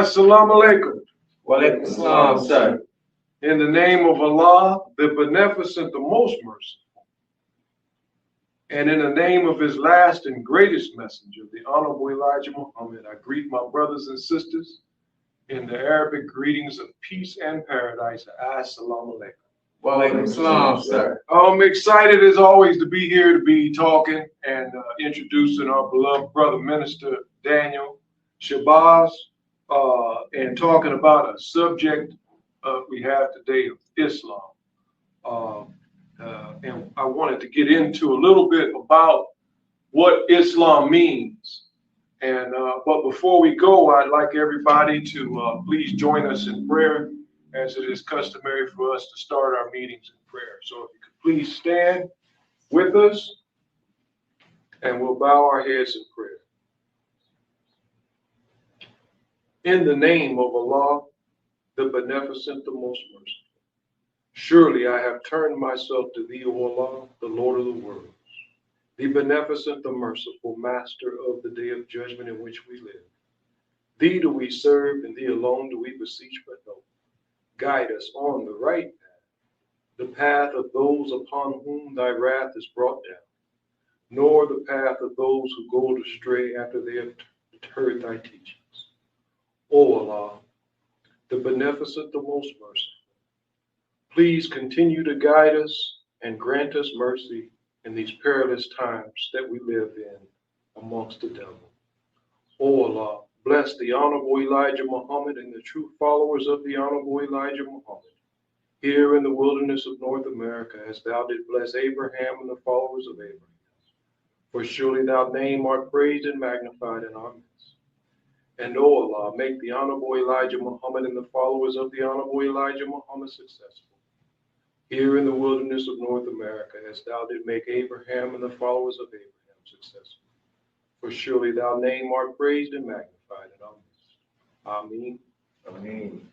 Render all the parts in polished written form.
Assalamu alaikum. Wa alaikum assalam, sir. In the name of Allah, the Beneficent, the Most Merciful, and in the name of His last and greatest messenger, the Honorable Elijah Muhammad, I greet my brothers and sisters in the Arabic greetings of peace and paradise. Assalamu alaikum. Wa alaikum assalam, sir. I'm excited as always to be here, to be talking and introducing our beloved brother minister Danyel, Shabazz, and talking about a subject we have today of Islam. And I wanted to get into a little bit about what Islam means. And but before we go, I'd like everybody to please join us in prayer, as it is customary for us to start our meetings in prayer. So if you could please stand with us, and we'll bow our heads in prayer. In the name of Allah, the Beneficent, the Most Merciful. Surely I have turned myself to Thee, O Allah, the Lord of the worlds, the Beneficent, the Merciful, Master of the day of judgment in which we live. Thee do we serve, and Thee alone do we beseech for help. Guide us on the right path, the path of those upon whom Thy wrath is brought down, nor the path of those who go astray after they have heard Thy teachings. O Allah, the Beneficent, the Most Merciful, please continue to guide us and grant us mercy in these perilous times that we live in amongst the devil. O Allah, bless the Honorable Elijah Muhammad and the true followers of the Honorable Elijah Muhammad here in the wilderness of North America, as Thou did bless Abraham and the followers of Abraham. For surely Thy name art praised and magnified in our midst. And O Allah, make the Honorable Elijah Muhammad and the followers of the Honorable Elijah Muhammad successful here in the wilderness of North America, as Thou did make Abraham and the followers of Abraham successful. For surely Thy name art praised and magnified in our midst. Ameen. Ameen.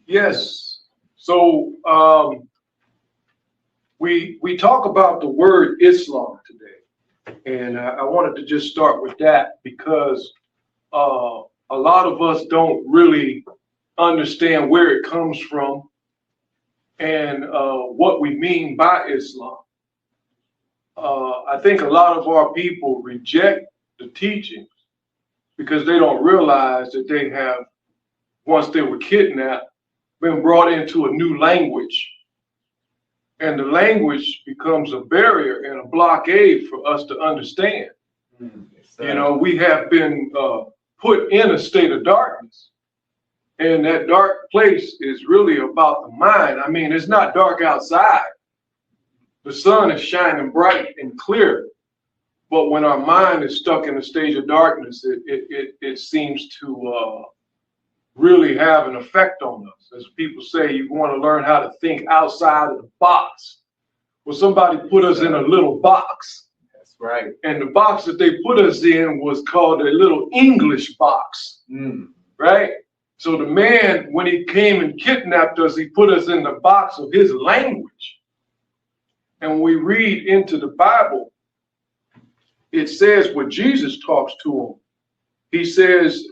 Yes. So we talk about the word Islam today. And I wanted to just start with that because a lot of us don't really understand where it comes from and what we mean by Islam. I think a lot of our people reject the teachings because they don't realize that they have, once they were kidnapped, been brought into a new language. And the language becomes a barrier and a blockade for us to understand. You know, we have been put in a state of darkness. And that dark place is really about the mind. I mean, it's not dark outside. The sun is shining bright and clear. But when our mind is stuck in a stage of darkness, it seems to really have an effect on us. As people say, you want to learn how to think outside of the box. Well, somebody put us in a little box. That's right. And the box that they put us in was called a little English box. Right? So the man, when he came and kidnapped us, he put us in the box of his language. And when we read into the Bible, it says what Jesus talks to him. He says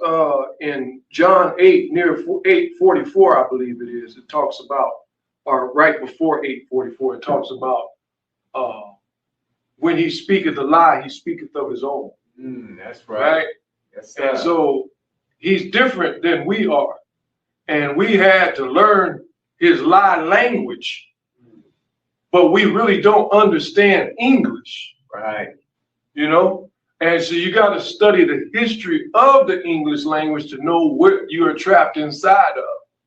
in John 8, near 8:44, I believe it is, it talks about, or right before 8:44, it talks about when he speaketh a lie, he speaketh of his own. That's right. Yes, sir. And so he's different than we are. And we had to learn his lie language, but we really don't understand English. Right. You know? And so you got to study the history of the English language to know what you are trapped inside of.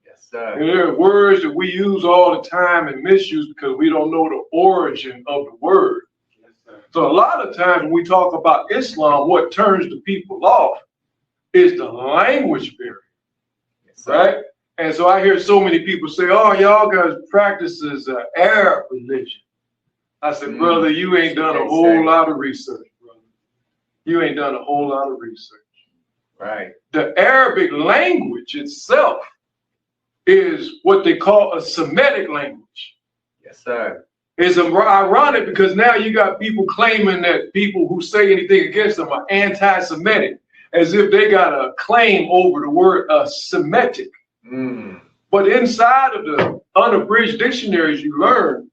Yes, sir. And there are words that we use all the time and misuse because we don't know the origin of the word. Yes, sir. So a lot of times when we talk about Islam, what turns the people off is the language barrier. Yes, right? And so I hear so many people say, oh, y'all guys practices Arab religion. I said, brother, you ain't done a whole lot of research. You ain't done a whole lot of research. Right. The Arabic language itself is what they call a Semitic language. Yes, sir. It's ironic because now you got people claiming that people who say anything against them are anti-Semitic. as if they got a claim over the word Semitic. But inside of the unabridged dictionaries, you learn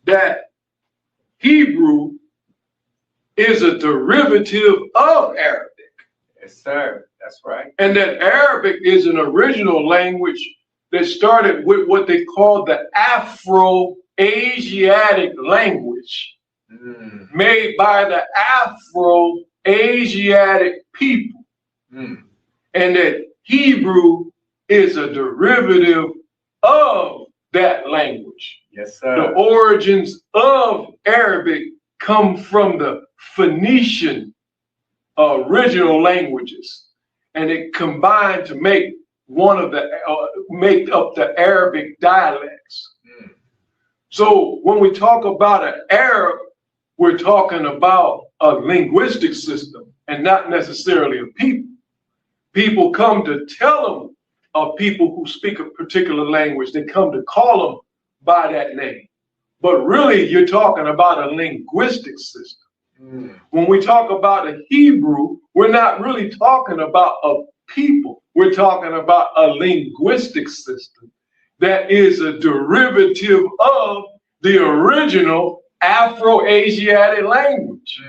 that Hebrew is a derivative of Arabic. Yes, sir. That's right. And that Arabic is an original language that started with what they call the Afro-Asiatic language, made by the Afro-Asiatic people. And that Hebrew is a derivative of that language. Yes, sir. The origins of Arabic come from the Phoenician original languages, and it combined to make one of the make up the Arabic dialects. So when we talk about an Arab, we're talking about a linguistic system and not necessarily a people. People come to tell them of people who speak a particular language. They come to call them by that name. But really, you're talking about a linguistic system. When we talk about a Hebrew, we're not really talking about a people. We're talking about a linguistic system that is a derivative of the original Afro-Asiatic language.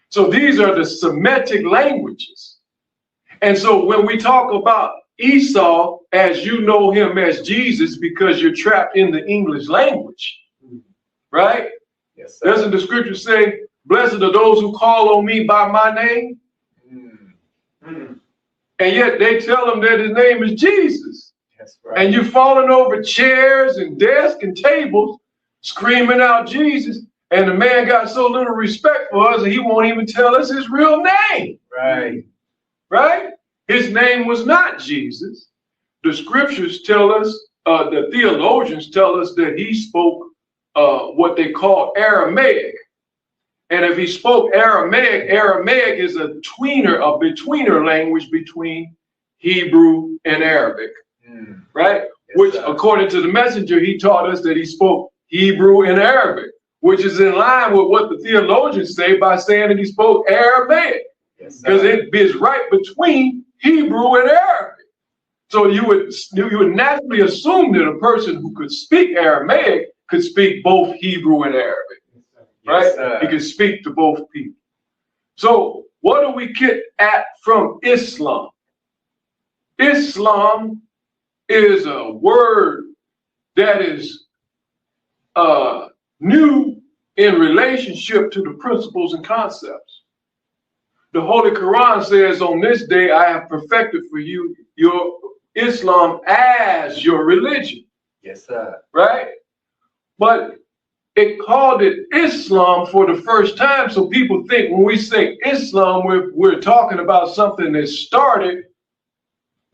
So these are the Semitic languages. And so when we talk about Esau, as you know him as Jesus, because you're trapped in the English language, right? Yes, sir. Doesn't the scripture say, blessed are those who call on me by my name? And yet they tell him that his name is Jesus. That's right. And you're falling over chairs and desks and tables, screaming out Jesus. And the man got so little respect for us that he won't even tell us his real name. Right. Right? His name was not Jesus. The scriptures tell us, the theologians tell us that he spoke what they call Aramaic. And if he spoke Aramaic, Aramaic is a betweener language between Hebrew and Arabic, right? Yes, which, according to the messenger, he taught us that he spoke Hebrew and Arabic, which is in line with what the theologians say by saying that he spoke Aramaic, because it is right between Hebrew and Arabic. So you would naturally assume that a person who could speak Aramaic could speak both Hebrew and Arabic. Right? Yes, he can speak to both people. So what do we get at from Islam? Islam is a word that is new in relationship to the principles and concepts. The Holy Quran says, on this day I have perfected for you your Islam as your religion. Yes, sir. Right? But it called it Islam for the first time, so people think when we say Islam, we're talking about something that started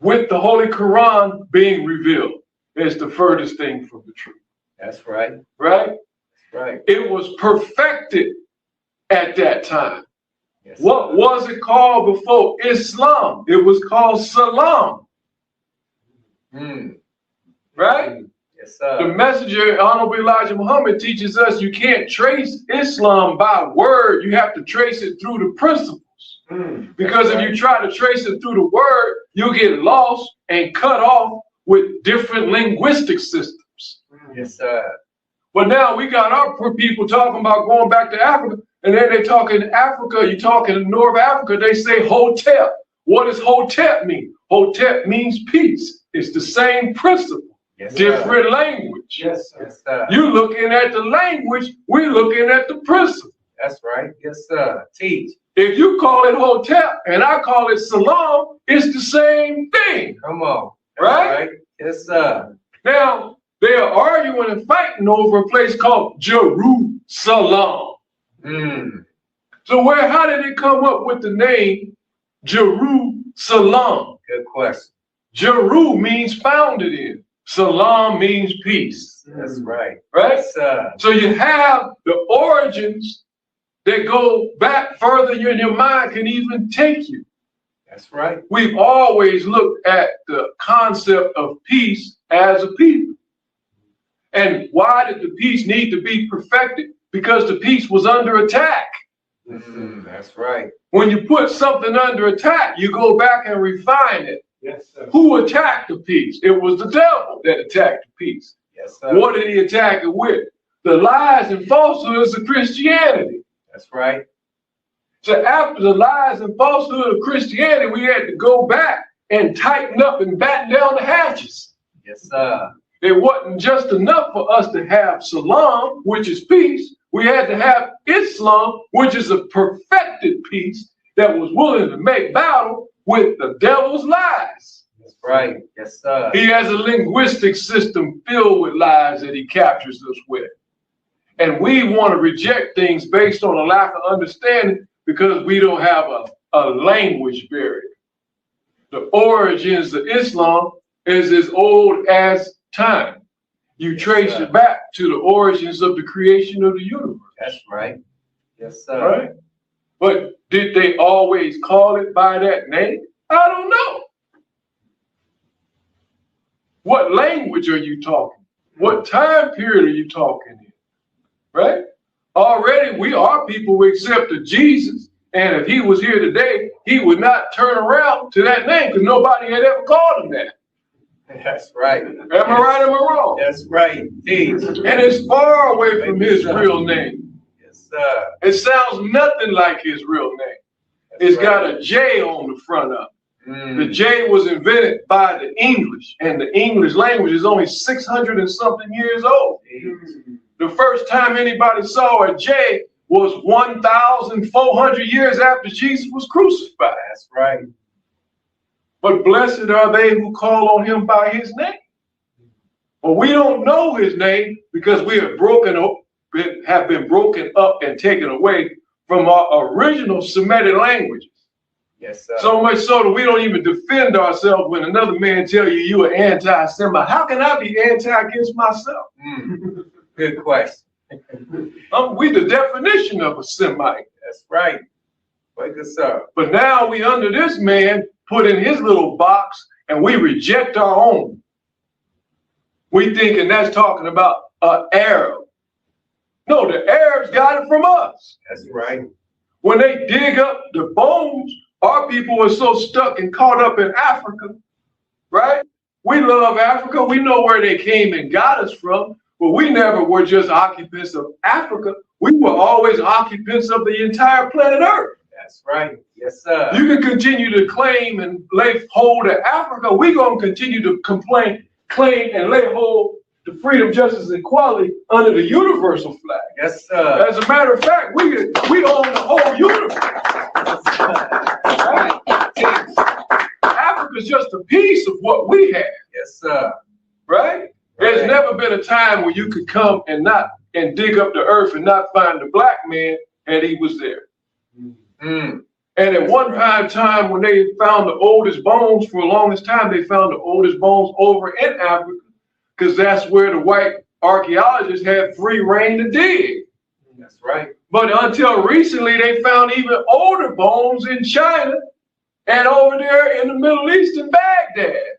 with the Holy Quran being revealed. It's the furthest thing from the truth. That's right. Right? That's right. It was perfected at that time. Yes, what was it called before Islam? It was called Salam. Right? Yes, sir. The messenger, Honorable Elijah Muhammad, teaches us you can't trace Islam by word. You have to trace it through the principles. Because if you try to trace it through the word, you'll get lost and cut off with different linguistic systems. Yes, sir. But now we got our people talking about going back to Africa, and then they talk in Africa, you talk in North Africa, they say Hotep. What does Hotep mean? Hotep means peace. It's the same principle. Yes, different language. Yes, sir. Yes, sir. You looking at the language, we're looking at the principle. That's right. Yes, sir. Teach. If you call it Hotep and I call it Salam, it's the same thing. Come on. Right? Yes, sir. Now, they are arguing and fighting over a place called Jerusalem. So how did it come up with the name Jerusalem? Good question. Jeru means founded in. Salam means peace. That's right. Right? Yes, sir. So you have the origins that go back further than your mind can even take you. That's right. We've always looked at the concept of peace as a people. And why did the peace need to be perfected? Because the peace was under attack. That's right. When you put something under attack, you go back and refine it. Yes, sir. Who attacked the peace? It was the devil that attacked the peace. Yes, sir. What did he attack it with? The lies and falsehoods of Christianity. That's right. So after the lies and falsehood of Christianity, we had to go back and tighten up and batten down the hatches. Yes, sir. It wasn't just enough for us to have salam, which is peace. We had to have Islam, which is a perfected peace that was willing to make battle with the devil's lies. That's right. Yes, sir. He has a linguistic system filled with lies that he captures us with. And we want to reject things based on a lack of understanding because we don't have a language barrier. The origins of Islam is as old as time. You trace it back to the origins of the creation of the universe. That's right. Yes, sir. Right? But did they always call it by that name? I don't know. What language are you talking? What time period are you talking in? Right? Already our people who accepted Jesus, and if he was here today, he would not turn around to that name because nobody had ever called him that. That's right. Am I right or am I wrong? That's right. Teach. And it's far away from his real name. Yes, sir. It sounds nothing like his real name. It's got a J on the front of it. The J was invented by the English, and the English language is only 600 and something years old. The first time anybody saw a J was 1,400 years after Jesus was crucified. That's right. But blessed are they who call on him by his name. But we don't know his name because we have been broken up and taken away from our original Semitic languages. Yes, sir. So much so that we don't even defend ourselves when another man tells you you are anti-Semite. How can I be anti against myself? Good question. We the definition of a Semite. That's right. Wake us up. But now we under this man put in his little box and we reject our own. We thinking that's talking about an Arab. No, the Arabs got it from us. That's right. When they dig up the bones, our people are so stuck and caught up in Africa, right? We love Africa. We know where they came and got us from, but we never were just occupants of Africa. We were always occupants of the entire planet Earth. That's right. Yes, sir. You can continue to claim and lay hold of Africa. We're going to continue to claim and lay hold to freedom, justice, and equality under the universal flag. Yes, sir. As a matter of fact, we own the whole universe. Right? Africa's just a piece of what we have. Yes, sir. Right? There's never been a time where you could come and dig up the earth and not find the black man, and he was there. And at one time when they found the oldest bones, for the longest time, they found the oldest bones over in Africa, because that's where the white archaeologists had free reign to dig. That's right. But until recently, they found even older bones in China and over there in the Middle East in Baghdad.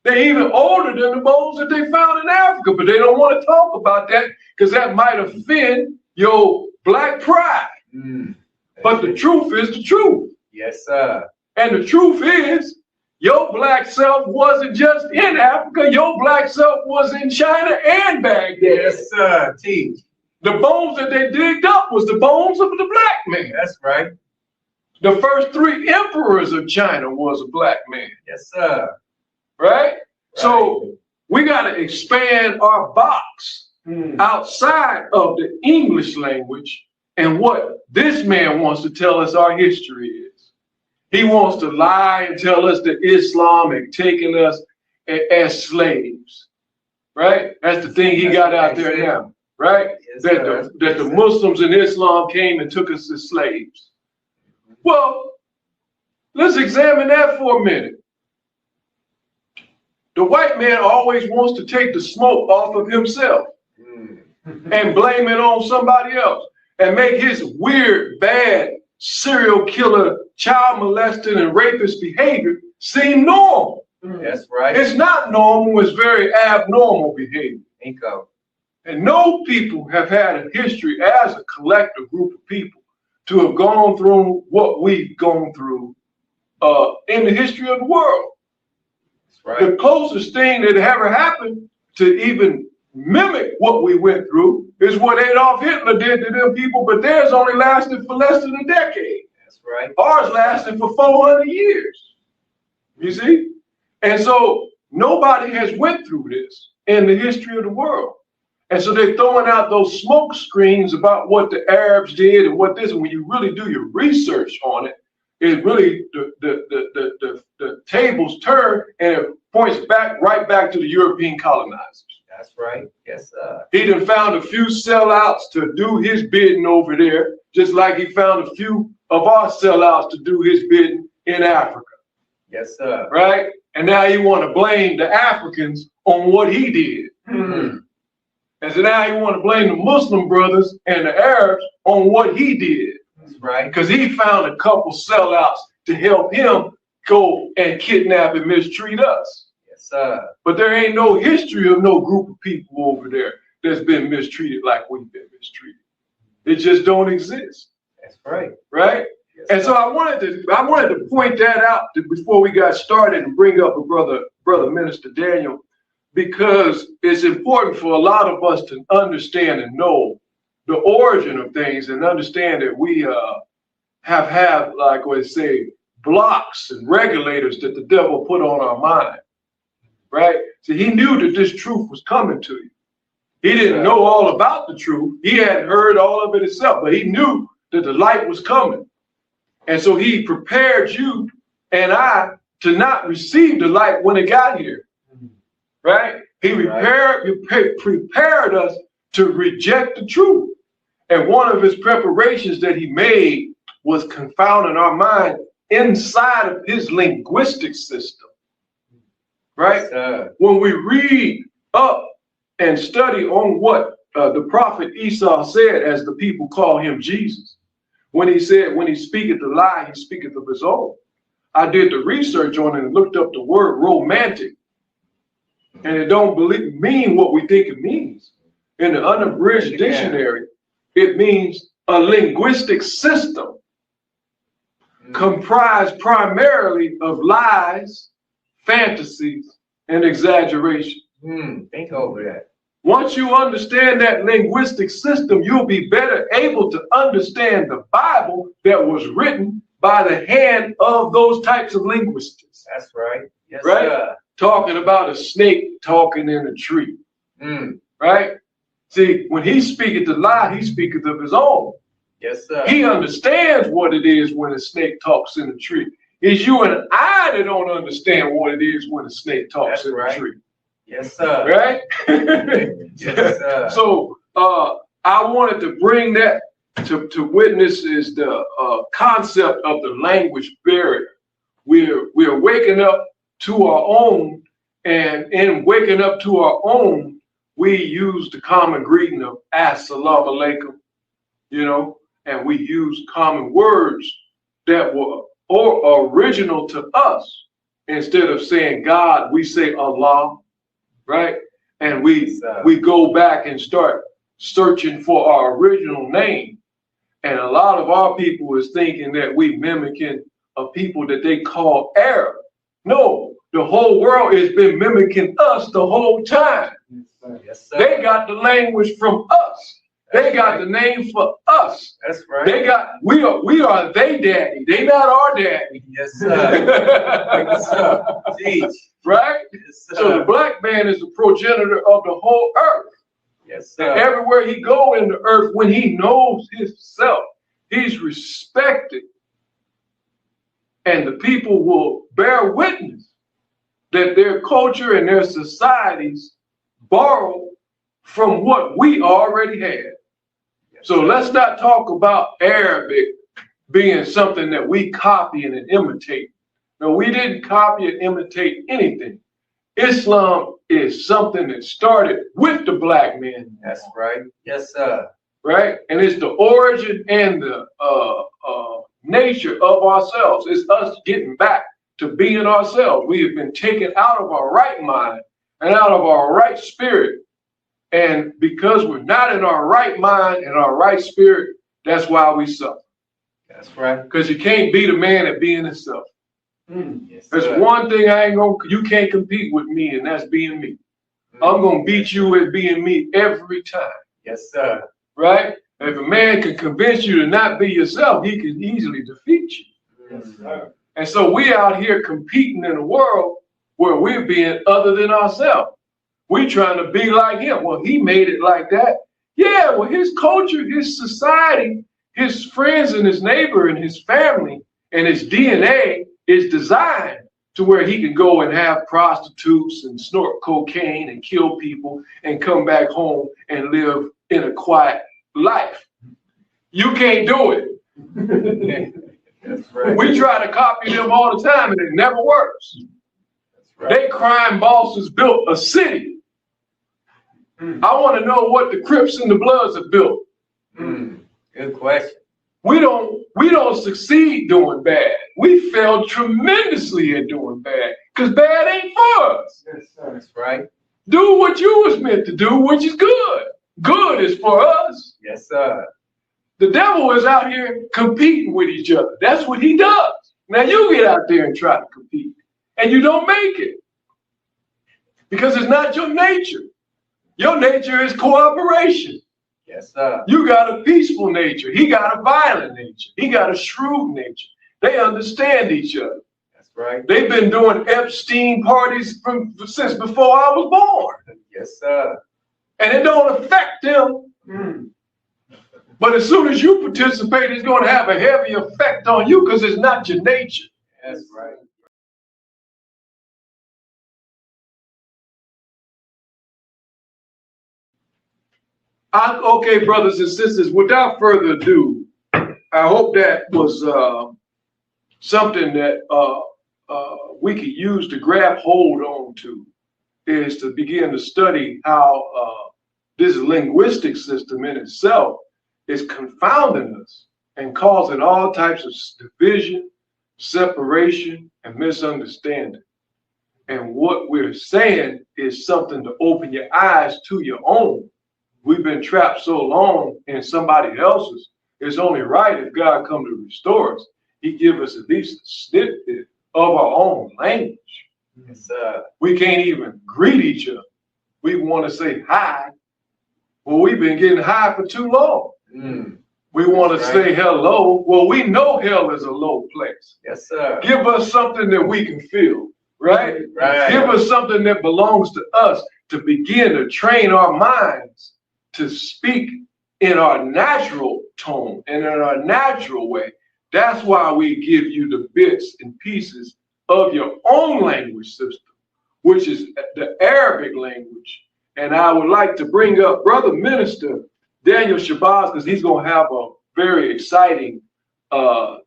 They're even older than the bones that they found in Africa, but they don't want to talk about that because that might offend your black pride. But the truth is the truth. Yes, sir. And the truth is, your black self wasn't just in Africa, your black self was in China and Baghdad. Yes, sir. Teach. The bones that they digged up was the bones of the black man. That's right. The first 3 emperors of China was a black man. Yes, sir. Right? So we got to expand our box outside of the English language and what this man wants to tell us our history is. He wants to lie and tell us that Islam had taken us as slaves. Right? That's the thing he got out there now. Right? Yes, that the Muslims in Islam came and took us as slaves. Well, let's examine that for a minute. The white man always wants to take the smoke off of himself and blame it on somebody else and make his weird, bad, serial killer, child molesting, and rapist behavior seem normal. That's right. It's not normal, it's very abnormal behavior. Inco. And no people have had a history as a collective group of people to have gone through what we've gone through in the history of the world. That's right. The closest thing that ever happened to even mimic what we went through is what Adolf Hitler did to them people, but theirs only lasted for less than a decade. That's right. Ours lasted for 400 years. You see? And so nobody has went through this in the history of the world. And so they're throwing out those smoke screens about what the Arabs did and what this, and when you really do your research on it, it really, the tables turn and it points back right back to the European colonizers. That's right. Yes, sir. He done found a few sellouts to do his bidding over there, just like he found a few of our sellouts to do his bidding in Africa. Yes, sir. Right? And now you want to blame the Africans on what he did. Mm-hmm. And so now you want to blame the Muslim brothers and the Arabs on what he did. That's right. Because he found a couple sellouts to help him go and kidnap and mistreat us. Yes, sir. But there ain't no history of no group of people over there that's been mistreated like we've been mistreated. It just don't exist. That's right. Right? Yes, and so I wanted to point that out before we got started and bring up a brother Minister Daniel, because it's important for a lot of us to understand and know the origin of things and understand that we have had, like what they say, blocks and regulators that the devil put on our mind. Right? So he knew that this truth was coming to you. He didn't know all about the truth. He hadn't heard all of it himself, but he knew that the light was coming. And so he prepared you and I to not receive the light when it got here. Right? He prepared us to reject the truth. And one of his preparations that he made was confounding our mind inside of his linguistic system. Right? When we read up and study on what the prophet Esau said, as the people call him Jesus, when he said, when he speaketh a lie, he speaketh of his own. I did the research on it and looked up the word romantic. And it don't mean what we think it means. In the unabridged dictionary, it means a linguistic system comprised primarily of lies, fantasies, and exaggeration. Think over that. Once you understand that linguistic system, you'll be better able to understand the Bible that was written by the hand of those types of linguists. That's right. Yes, right? Sir. Talking about a snake talking in a tree. Right? See, when he speaketh a lie, he speaketh of his own. Yes, sir. He understands what it is when a snake talks in a tree. It's you and I that don't understand what it is when a snake talks in a tree. Yes, sir. Right? Yes, sir. So I wanted to bring that to witness is the concept of the language barrier. We're waking up to our own, and in waking up to our own, we use the common greeting of Assalamu alaikum, you know, and we use common words that were original to us. Instead of saying God, we say Allah. Right? And we go back and start searching for our original name. And a lot of our people is thinking that we mimicking a people that they call Arab. No, the whole world has been mimicking us the whole time. Yes, sir. They got the language from us. They got the name for us. That's right. They got we are they daddy. They not our daddy. Yes, sir. Yes, sir. Teach. Right? Yes, sir. So the black man is the progenitor of the whole earth. Yes, sir. And everywhere he go in the earth, when he knows himself, he's respected. And the people will bear witness that their culture and their societies borrow from what we already had. So let's not talk about Arabic being something that we copy and imitate. No, we didn't copy and imitate anything. Islam is something that started with the black men. That's right. Yes, sir. Right? And it's the origin and the nature of ourselves. It's us getting back to being ourselves. We have been taken out of our right mind and out of our right spirit. And because we're not in our right mind and our right spirit, that's why we suffer. That's right. Because you can't beat a man at being himself. Yes, There's sir. one thing you can't compete with me, and that's being me. I'm going to beat you at being me every time. Yes, sir. Right? If a man can convince you to not be yourself, he can easily defeat you. Yes, sir. And so we out here competing in a world where we're being other than ourselves. We trying to be like him. Well, he made it like that. Yeah, well, his culture, his society, his friends and his neighbor and his family and his DNA is designed to where he can go and have prostitutes and snort cocaine and kill people and come back home and live in a quiet life. You can't do it. That's right. We try to copy them all the time and it never works. That's right. They crime bosses built a city. I want to know what the Crips and the Bloods have built. Good question. We don't succeed doing bad. We fail tremendously at doing bad because bad ain't for us. Yes, sir. That's right. Do what you was meant to do, which is good. Good is for us. Yes, sir. The devil is out here competing with each other. That's what he does. Now you get out there and try to compete and you don't make it because it's not your nature. Your nature is cooperation. Yes, sir. You got a peaceful nature. He got a violent nature. He got a shrewd nature. They understand each other. That's right. They've been doing Epstein parties since before I was born. Yes, sir. And it don't affect them. But as soon as you participate, it's going to have a heavy effect on you because it's not your nature. That's right. Okay, brothers and sisters, without further ado, I hope that was something that we could use to grab hold on to, is to begin to study how this linguistic system in itself is confounding us and causing all types of division, separation, and misunderstanding. And what we're saying is something to open your eyes to your own. We've been trapped so long in somebody else's. It's only right if God come to restore us, he give us at least a snippet of our own language. Yes, sir. We can't even greet each other. We want to say hi. Well, we've been getting high for too long. We want to say hello. Well, we know hell is a low place. Yes, sir. Give us something that we can feel, right? Right. Give us something that belongs to us to begin to train our minds to speak in our natural tone and in our natural way. That's why we give you the bits and pieces of your own language system, which is the Arabic language. And I would like to bring up Brother Minister Danyel Shabazz, because he's going to have a very exciting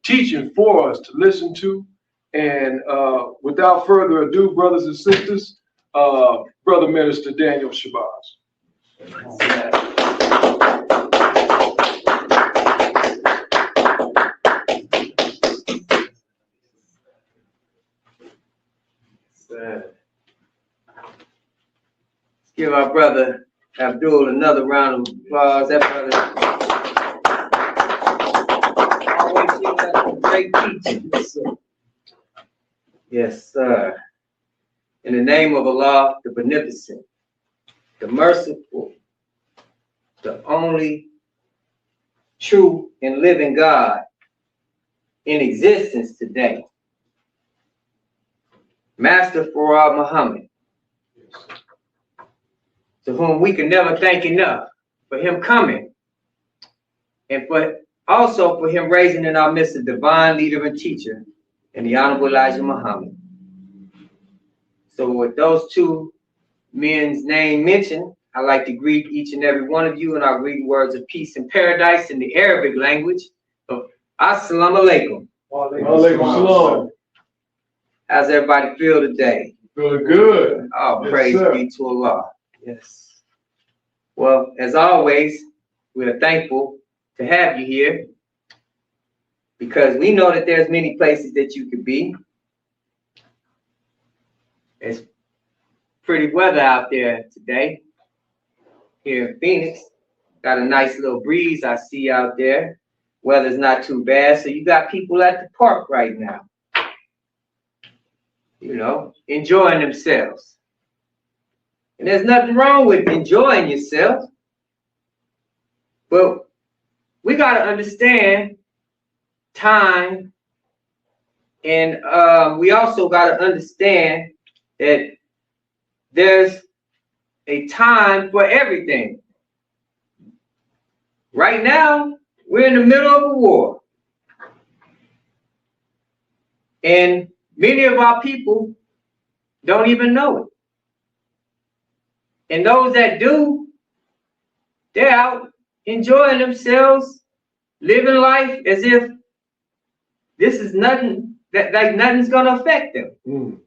teaching for us to listen to. And without further ado, brothers and sisters, Brother Minister Danyel Shabazz. Let's give our brother Abdul another round of applause. That brother always gives us great teaching. Yes, sir. In the name of Allah, the Beneficent, the Merciful, the only true and living God in existence today, Master Farad Muhammad, to whom we can never thank enough for him coming, and also for him raising in our midst a divine leader and teacher in the Honorable Elijah Muhammad. So with those two men's name mentioned, I'd like to greet each and every one of you in our greeting words of peace and paradise in the Arabic language of Assalamu alaikum. Wa alaikum salam. How's everybody feel today? Feeling good. Oh, Yes, praise sir. be to Allah. Yes. Well, as always, we are thankful to have you here because we know that there's many places that you could be. It's pretty weather out there today. Here in Phoenix, got a nice little breeze I see out there. weather's not too bad, so you got people at the park right now, you know, enjoying themselves. And there's nothing wrong with enjoying yourself, but we got to understand time, and we also got to understand that there's a time for everything. Right now, we're in the middle of a war. And many of our people don't even know it. And those that do, they're out enjoying themselves, living life as if this is nothing, that like nothing's gonna affect them. Mm.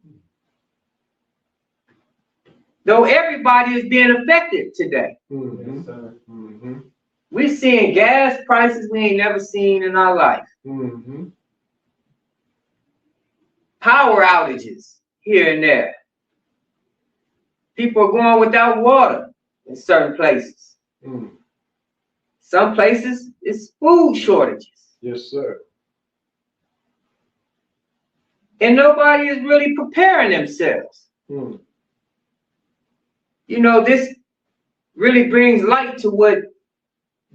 Though everybody is being affected today. Mm-hmm. Mm-hmm. We're seeing gas prices we ain't never seen in our life. Mm-hmm. Power outages here and there. People are going without water in certain places. Mm. Some places it's food shortages. Yes, sir. And nobody is really preparing themselves. Mm. You know, this really brings light to what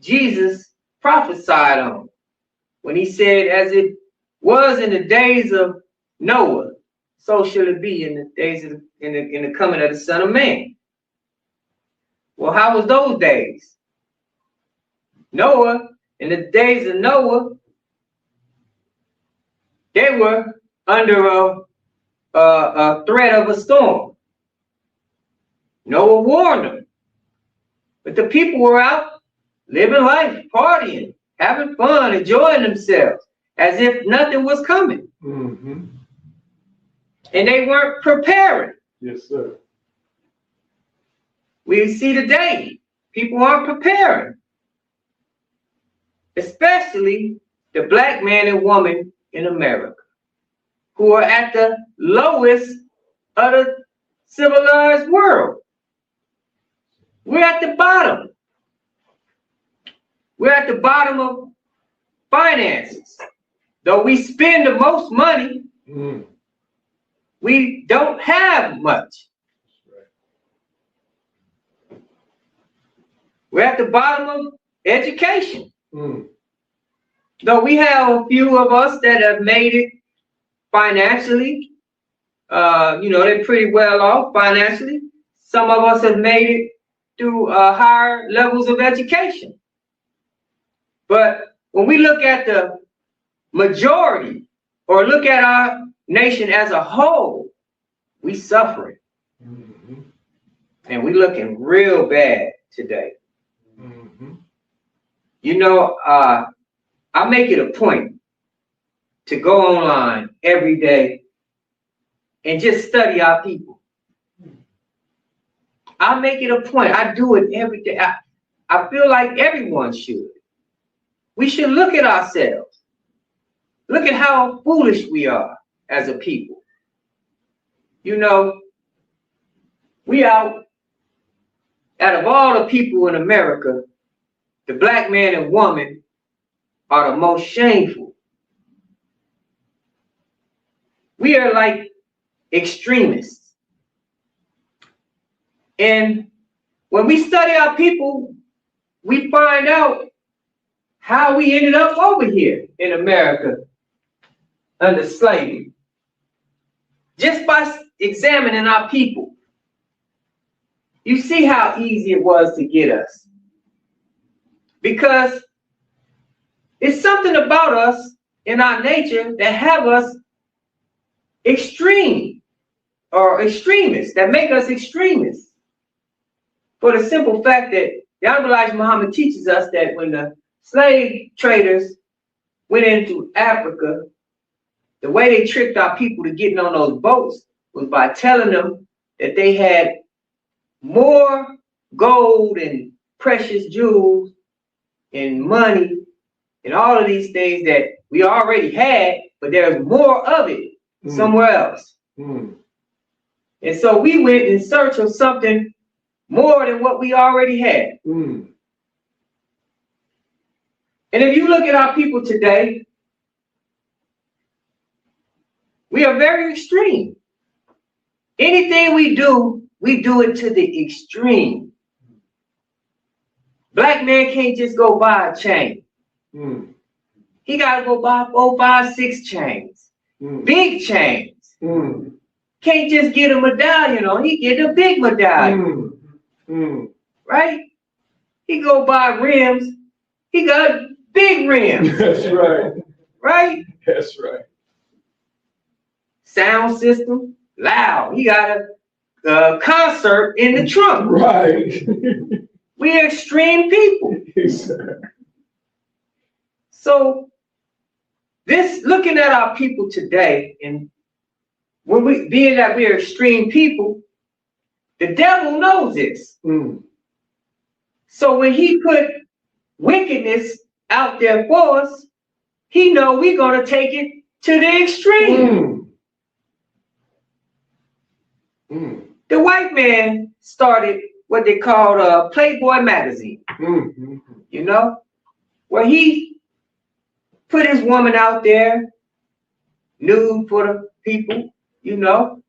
Jesus prophesied on when he said, as it was in the days of Noah, so shall it be in the days of in the coming of the Son of Man. Well, how was those days? Noah, in the days of Noah, they were under a threat of a storm. Noah warned them. But the people were out living life, partying, having fun, enjoying themselves, as if nothing was coming. Mm-hmm. And they weren't preparing. Yes, sir. We see today, people aren't preparing. Especially the black man and woman in America, who are at the lowest of the civilized world. We're at the bottom. We're at the bottom of finances. Though we spend the most money, we don't have much. We're at the bottom of education. Though we have a few of us that have made it financially, you know, they're pretty well off financially. Some of us have made it through higher levels of education. But when we look at the majority or look at our nation as a whole, we suffering. And we looking real bad today. You know, I make it a point to go online every day and just study our people. I make it a point. I do it every day. I feel like everyone should. We should look at ourselves. Look at how foolish we are as a people. You know, we out of all the people in America, the black man and woman are the most shameful. We are like extremists. And when we study our people, we find out how we ended up over here in America under slavery. Just by examining our people, you see how easy it was to get us. Because it's something about us in our nature that have us extreme or extremists, that make us extremists. For the simple fact that the Honorable Elijah Muhammad teaches us that when the slave traders went into Africa, the way they tricked our people to getting on those boats was by telling them that they had more gold and precious jewels and money and all of these things that we already had, but there's more of it somewhere else. And so we went in search of something more than what we already had. And if you look at our people today, we are very extreme. Anything we do it to the extreme. Black man can't just go buy a chain. He got to go buy 4, 5, 6 chains. Big chains. Can't just get a medallion on. He get a big medallion. Right? He go buy rims. He got big rims. That's right. Right? That's right. Sound system, loud. He got a concert in the trunk. Right. We're extreme people. So looking at our people today, and when being that we're extreme people, the devil knows this. So when he put wickedness out there for us, he know we're gonna take it to the extreme. The white man started what they called Playboy magazine. You know, where he put his woman out there, nude for the people, you know.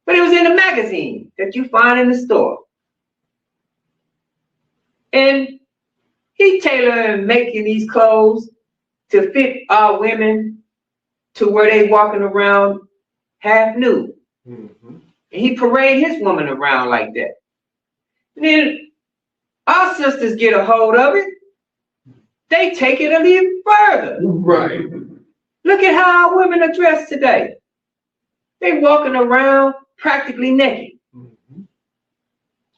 But it was in a magazine that you find in the store. And he tailored and making these clothes to fit our women to where they walking around half nude. And he parade his woman around like that. And then our sisters get a hold of it. They take it a little further. Right. Look at how our women are dressed today. They walking around practically naked.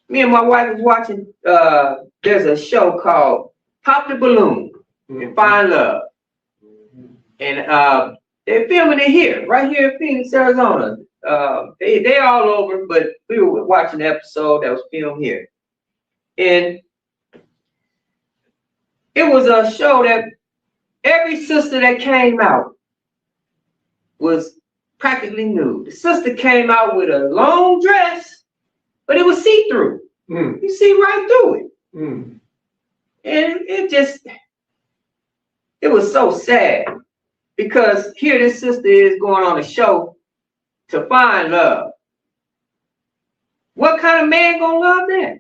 Me and my wife was watching, there's a show called Pop the Balloon and Find Love. And they're filming it here, right here in Phoenix, Arizona. They all over, but we were watching the episode that was filmed here. And it was a show that every sister that came out was practically nude. The sister came out with a long dress, but it was see-through. You see right through it. And it was so sad, because here this sister is going on a show to find love. What kind of man gonna love that?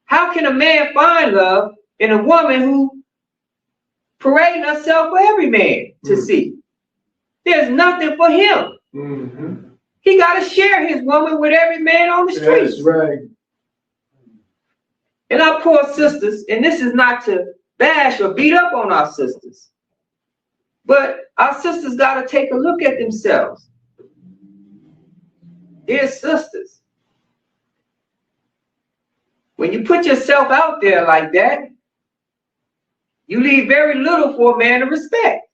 How can a man find love in a woman who parading herself for every man to see? There's nothing for him. He got to share his woman with every man on the street. That's right. And our poor sisters, and this is not to bash or beat up on our sisters, but our sisters got to take a look at themselves. Dear sisters, when you put yourself out there like that, you leave very little for a man to respect.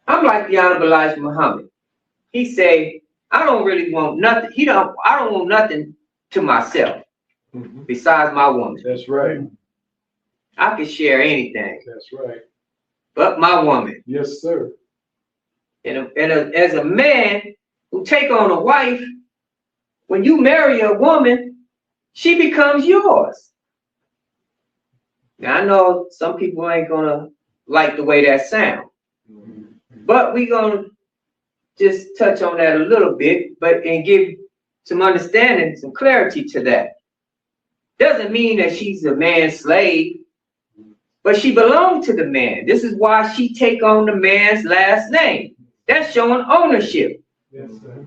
I'm like the Honorable Elijah Muhammad. He say, I don't really want nothing. I don't want nothing to myself besides my woman. That's right. I can share anything. That's right. But my woman. Yes, sir. And as a man who take on a wife, when you marry a woman, she becomes yours. Now I know some people ain't gonna like the way that sounds, but we gonna just touch on that a little bit, and give some understanding, some clarity to that. Doesn't mean that she's a man's slave, but she belongs to the man. This is why she take on the man's last name. That's showing ownership. Yes, sir.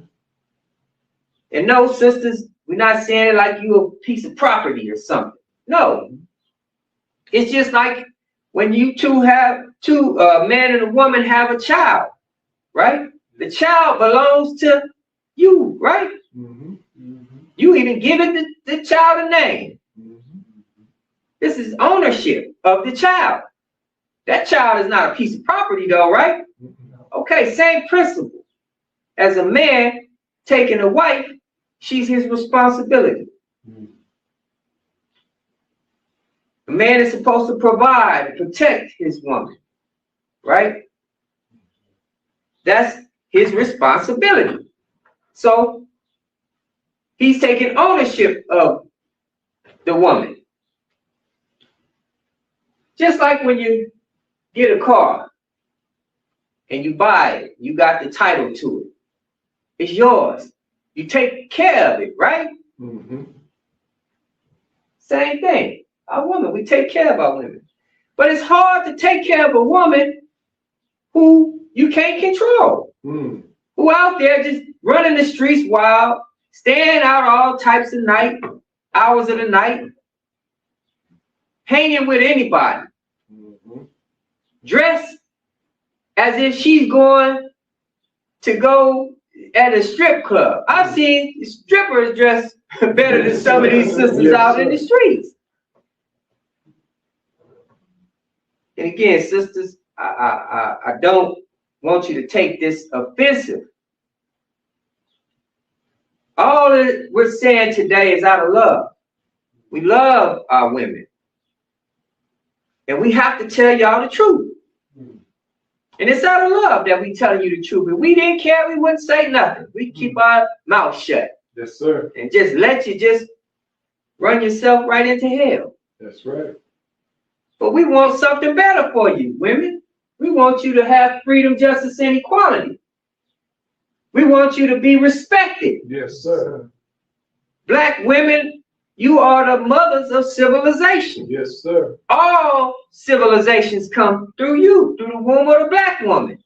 And no, sisters, we're not saying it like you a piece of property or something. No. It's just like when you a man and a woman have a child, right? The child belongs to you, right? You even give it the child a name. This is ownership of the child. That child is not a piece of property though, right? Okay, same principle. As a man taking a wife, she's his responsibility. A man is supposed to provide and protect his woman, right? That's his responsibility. So he's taking ownership of the woman. Just like when you get a car and you buy it, you got the title to it. It's yours. You take care of it, right? Mm-hmm. Same thing. Our women, we take care of our women. But it's hard to take care of a woman who you can't control. Mm. Who out there just running the streets wild, staying out all types of hours of the night, hanging with anybody, dressed as if she's going to go at a strip club. I've seen strippers dressed better than some of these sisters out in the streets. And again, sisters, I don't want you to take this offensive. All that we're saying today is out of love. We love our women. And we have to tell y'all the truth. And it's out of love that we telling you the truth. If we didn't care, we wouldn't say nothing. We'd keep our mouth shut. Yes, sir. And just let you just run yourself right into hell. That's right. But we want something better for you, women. We want you to have freedom, justice, and equality. We want you to be respected. Yes, sir. Black women, you are the mothers of civilization. Yes, sir. All civilizations come through you, through the womb of the black woman.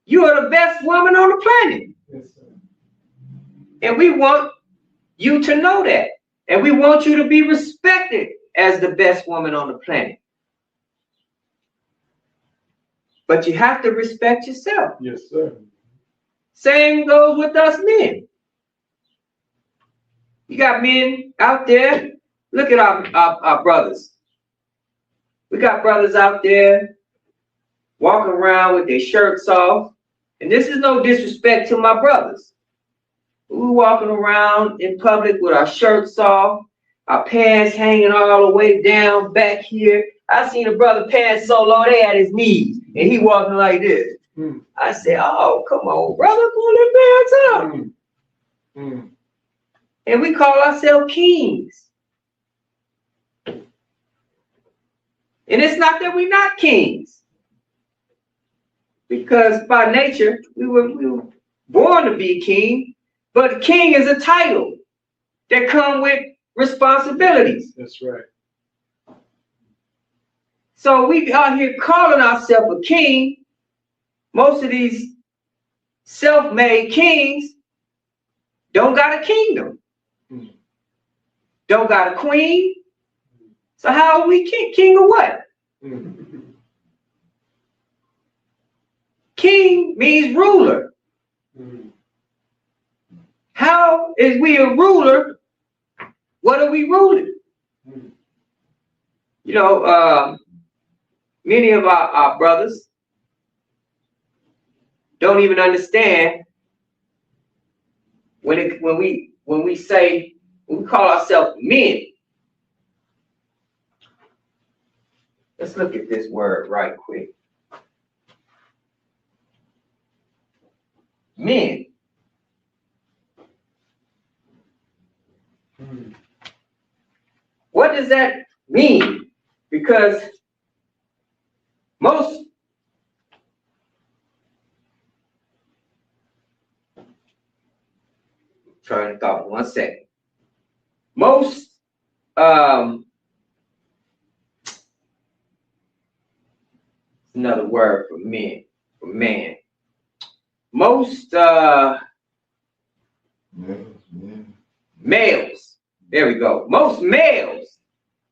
You are the best woman on the planet. Yes, sir. And we want you to know that. And we want you to be respected as the best woman on the planet. But you have to respect yourself. Yes, sir. Same goes with us men. You got men out there. Look at our brothers. We got brothers out there walking around with their shirts off. And this is no disrespect to my brothers. We're walking around in public with our shirts off, our pants hanging all the way down back here. I seen a brother pants so low they at his knees, and he walking like this. I said, "Oh, come on, brother, pull them pants up." And we call ourselves kings. And it's not that we're not kings, because by nature we were born to be king. But king is a title that comes with responsibilities. That's right. So we out here calling ourselves a king. Most of these self-made kings don't got a kingdom. Don't got a queen. So how are we king of what? King means ruler. How is we a ruler? What are we ruling? You know, many of our brothers don't even understand when we call ourselves men. Let's look at this word right quick. Men. What does that mean? Because most trying to thought 1 second. Most another word for men, for man. Most males, there we go. Most males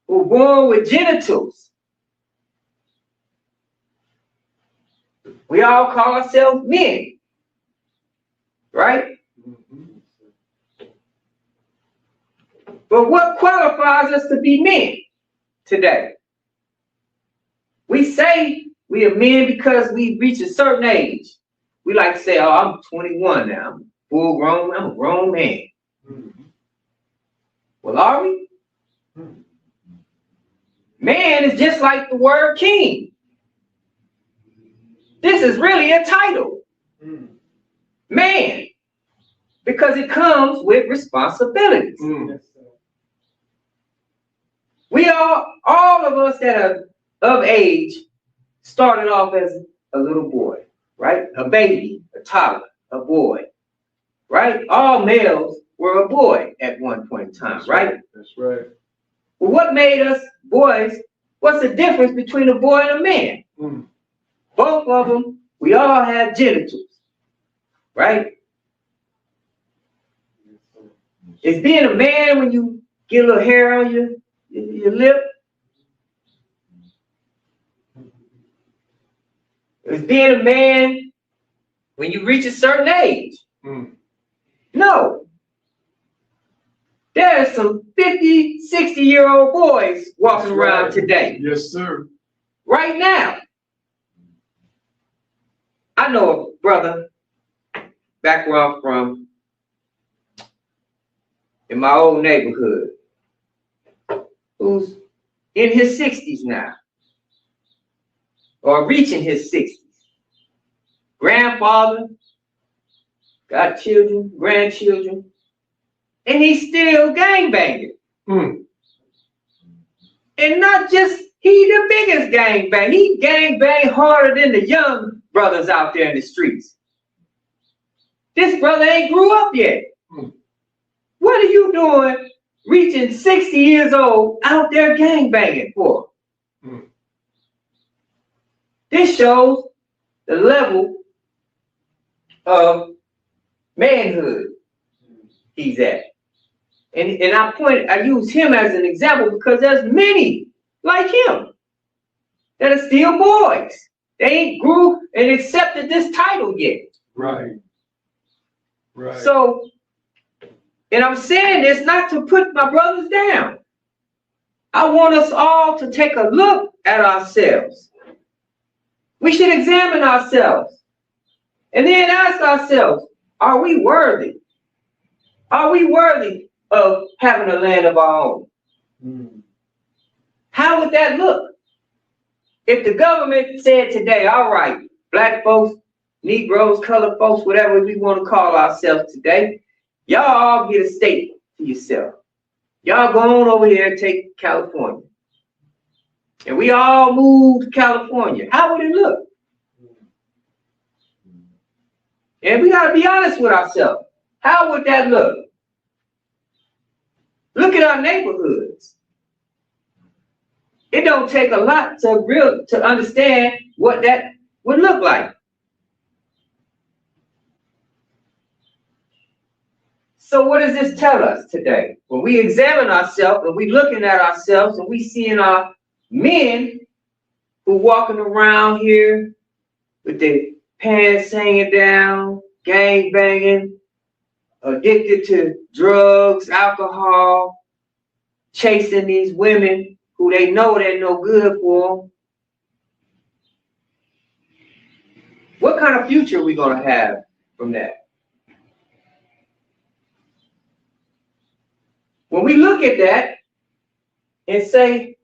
who are born with genitals, we all call ourselves men, right? But what qualifies us to be men today? We say we are men because we reach a certain age. We like to say, "Oh, I'm 21 now. I'm full grown. I'm a grown man." Well, are we? Man is just like the word king. This is really a title. Man. Because it comes with responsibilities. We all of us that are of age started off as a little boy, right? A baby, a toddler, a boy, right? All males were a boy at one point in time, right? That's right. Well, what made us boys? What's the difference between a boy and a man? Both of them, we all have genitals, right? Is being a man when you get a little hair on your lip? Is being a man when you reach a certain age? No. There's some 50, 60-year-old boys walking around today. Yes, sir. Right now. I know a brother back where I'm from, in my old neighborhood, who's in his 60s now, or reaching his 60s. Grandfather, got children, grandchildren, and he's still gangbanging. And not just he the biggest gangbang, he gangbang harder than the young brothers out there in the streets. This brother ain't grew up yet. What are you doing reaching 60 years old out there gangbanging for? This shows the level of manhood he's at. And I use him as an example because there's many like him that are still boys. They ain't grew and accepted this title yet. Right. Right. So, and I'm saying this not to put my brothers down. I want us all to take a look at ourselves. We should examine ourselves and then ask ourselves, are we worthy? Are we worthy of having a land of our own? How would that look? If the government said today, all right, black folks, Negroes, colored folks, whatever we want to call ourselves today, y'all all get a state to yourself. Y'all go on over here and take California. And we all move to California. How would it look? And we got to be honest with ourselves. How would that look? Look at our neighborhoods. It don't take a lot to understand what that would look like. So what does this tell us today? When we examine ourselves and we looking at ourselves and we seeing our men who walking around here with their pants hanging down, gang banging, addicted to drugs, alcohol, chasing these women who they know they're no good for them. What kind of future are we going to have from that? When we look at that and say,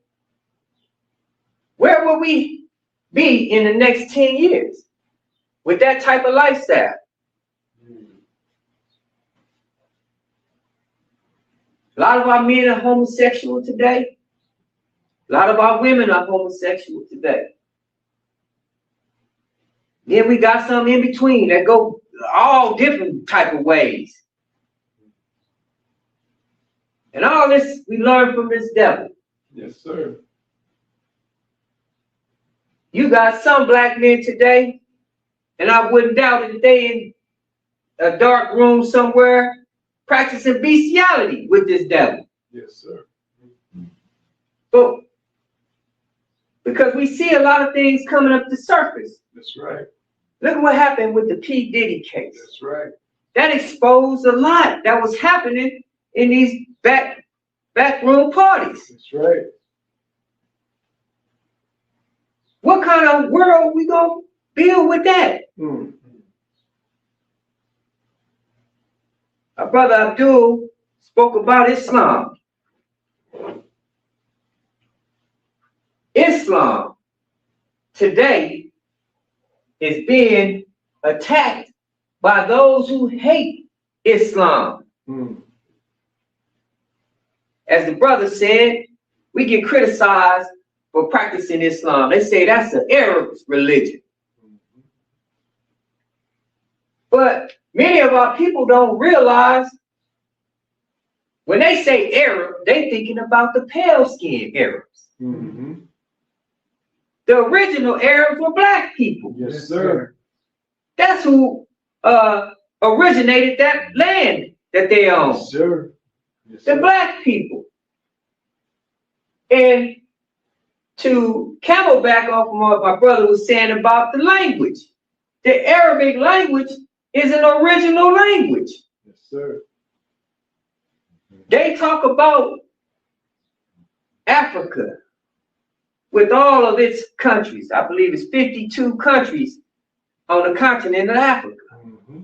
where will we be in the next 10 years with that type of lifestyle? A lot of our men are homosexual today. A lot of our women are homosexual today. Then we got some in between that go all different type of ways. And all this we learn from this devil. Yes, sir. You got some black men today, and I wouldn't doubt it, that they in a dark room somewhere practicing bestiality with this devil. Yes, sir. But because we see a lot of things coming up to surface. That's right. Look at what happened with the P. Diddy case. That's right. That exposed a lot that was happening in these backroom parties. That's right. What kind of world we gonna build with that? Our brother Abdul spoke about Islam. Islam today is being attacked by those who hate Islam. As the brother said, we get criticized for practicing Islam. They say that's an Arab religion. But many of our people don't realize when they say Arab, they thinking about the pale-skinned Arabs. Mm-hmm. The original Arabs were black people. Yes, sir. That's who originated that land that they own. Yes, sir. Yes, The sir. black people. And to camelback off of what my brother was saying about the language, the Arabic language is an original language. Yes, sir. They talk about Africa with all of its countries. I believe it's 52 countries on the continent of Africa. Mm-hmm.